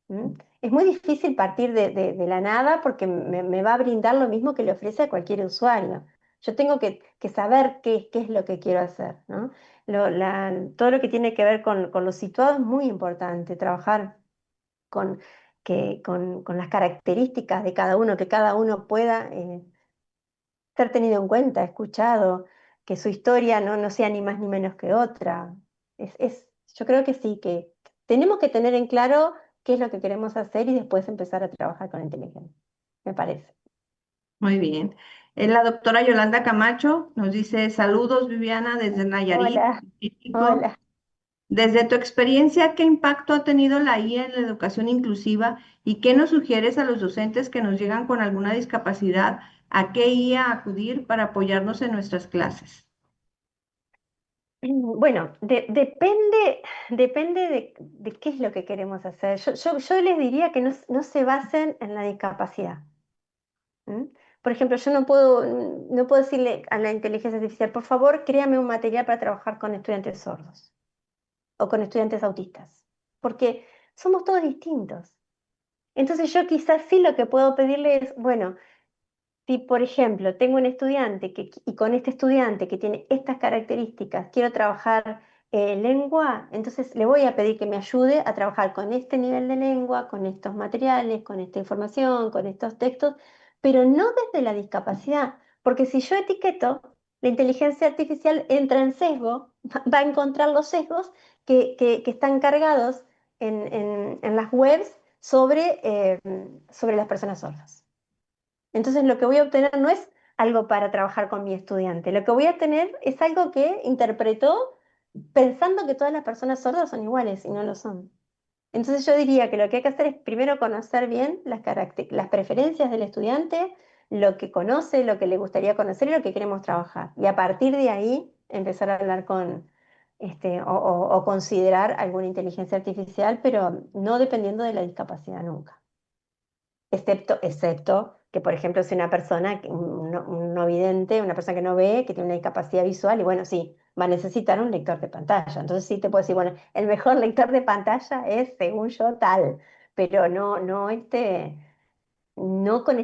¿Mm? Es muy difícil partir de la nada porque me va a brindar lo mismo que le ofrece a cualquier usuario. Yo tengo que saber qué es lo que quiero hacer, ¿no? Todo lo que tiene que ver con lo situado es muy importante, trabajar con las características de cada uno, que cada uno pueda ser tenido en cuenta, escuchado, que su historia no sea ni más ni menos que otra. Yo creo que sí, que tenemos que tener en claro qué es lo que queremos hacer y después empezar a trabajar con inteligencia, me parece. Muy bien. La doctora Yolanda Camacho nos dice, saludos Viviana desde Nayarit, Hola, México. hola. Desde tu experiencia, ¿qué impacto ha tenido la IA en la educación inclusiva y qué nos sugieres a los docentes que nos llegan con alguna discapacidad? ¿A qué IA acudir para apoyarnos en nuestras clases? Bueno, depende de qué es lo que queremos hacer. Yo les diría que no se basen en la discapacidad. ¿M? Por ejemplo, yo no puedo decirle a la inteligencia artificial, por favor, créame un material para trabajar con estudiantes sordos o con estudiantes autistas, porque somos todos distintos. Entonces yo quizás sí lo que puedo pedirle es, bueno, si, por ejemplo, tengo un estudiante y con este estudiante que tiene estas características quiero trabajar lengua, entonces le voy a pedir que me ayude a trabajar con este nivel de lengua, con estos materiales, con esta información, con estos textos, pero no desde la discapacidad, porque si yo etiqueto, la inteligencia artificial entra en sesgo, va a encontrar los sesgos que están cargados en las webs sobre las personas sordas. Entonces lo que voy a obtener no es algo para trabajar con mi estudiante, lo que voy a tener es algo que interpretó pensando que todas las personas sordas son iguales y no lo son. Entonces yo diría que lo que hay que hacer es primero conocer bien las preferencias del estudiante, lo que conoce, lo que le gustaría conocer y lo que queremos trabajar. Y a partir de ahí empezar a hablar o considerar alguna inteligencia artificial, pero no dependiendo de la discapacidad nunca. Excepto que, por ejemplo, si una persona, un no vidente, una persona que no ve, que tiene una discapacidad visual, y bueno, sí, va a necesitar un lector de pantalla. Entonces sí te puedo decir, bueno, el mejor lector de pantalla es, según yo, tal, pero no con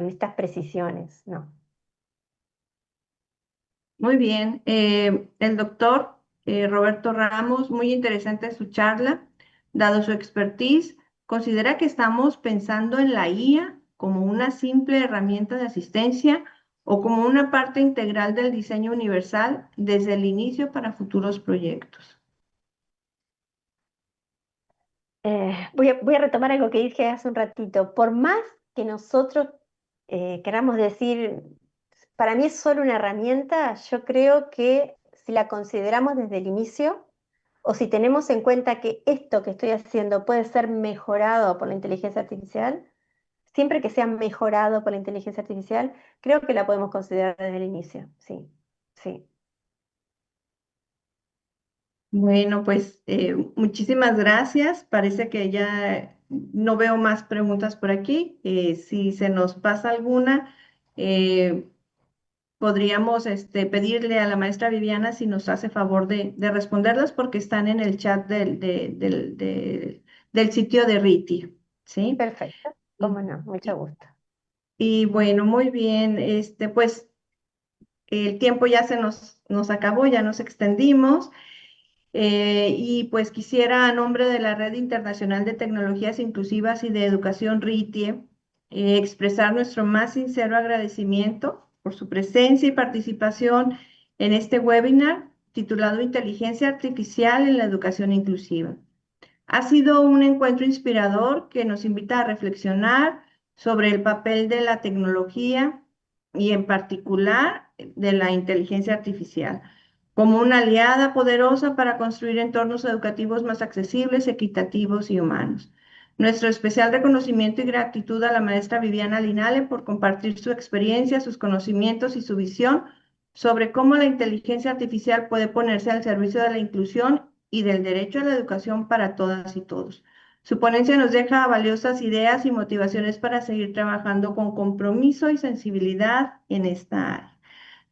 estas precisiones, no. Muy bien. El doctor Roberto Ramos, muy interesante su charla. Dado su expertise, considera que estamos pensando en la IA como una simple herramienta de asistencia o como una parte integral del diseño universal desde el inicio para futuros proyectos. Voy a retomar algo que dije hace un ratito. Por más que nosotros queramos decir, para mí es solo una herramienta, yo creo que si la consideramos desde el inicio o si tenemos en cuenta que esto que estoy haciendo puede ser mejorado por la inteligencia artificial, siempre que sea mejorado por la inteligencia artificial, creo que la podemos considerar desde el inicio. Sí, sí. Bueno, pues muchísimas gracias. Parece que ya no veo más preguntas por aquí. Si se nos pasa alguna, eh, podríamos pedirle a la maestra Viviana si nos hace favor de responderlas porque están en el chat del sitio de RITI, ¿sí? Perfecto. Y, Cómo no, mucho gusto. y bueno, muy bien, pues el tiempo ya nos acabó, ya nos extendimos. Y pues quisiera, a nombre de la Red Internacional de Tecnologías Inclusivas y de Educación RITIE, expresar nuestro más sincero agradecimiento por su presencia y participación en este webinar titulado Inteligencia Artificial en la Educación Inclusiva. Ha sido un encuentro inspirador que nos invita a reflexionar sobre el papel de la tecnología y en particular de la inteligencia artificial como una aliada poderosa para construir entornos educativos más accesibles, equitativos y humanos. Nuestro especial reconocimiento y gratitud a la maestra Viviana Linale por compartir su experiencia, sus conocimientos y su visión sobre cómo la inteligencia artificial puede ponerse al servicio de la inclusión y del derecho a la educación para todas y todos. Su ponencia nos deja valiosas ideas y motivaciones para seguir trabajando con compromiso y sensibilidad en esta área.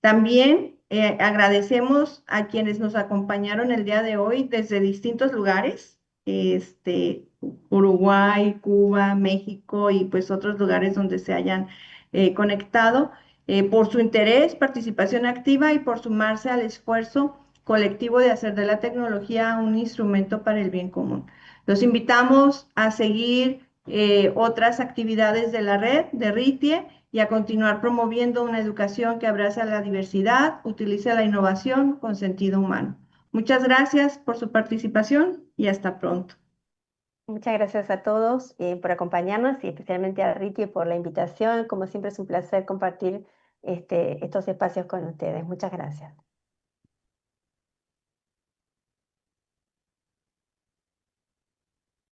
También agradecemos a quienes nos acompañaron el día de hoy desde distintos lugares, Uruguay, Cuba, México y pues otros lugares donde se hayan conectado, por su interés, participación activa y por sumarse al esfuerzo colectivo de hacer de la tecnología un instrumento para el bien común. Los invitamos a seguir otras actividades de la red de RITIE y a continuar promoviendo una educación que abraza la diversidad, utilice la innovación con sentido humano. Muchas gracias por su participación y hasta pronto. Muchas gracias a todos por acompañarnos y especialmente a Ricky por la invitación. Como siempre es un placer compartir estos espacios con ustedes. Muchas gracias.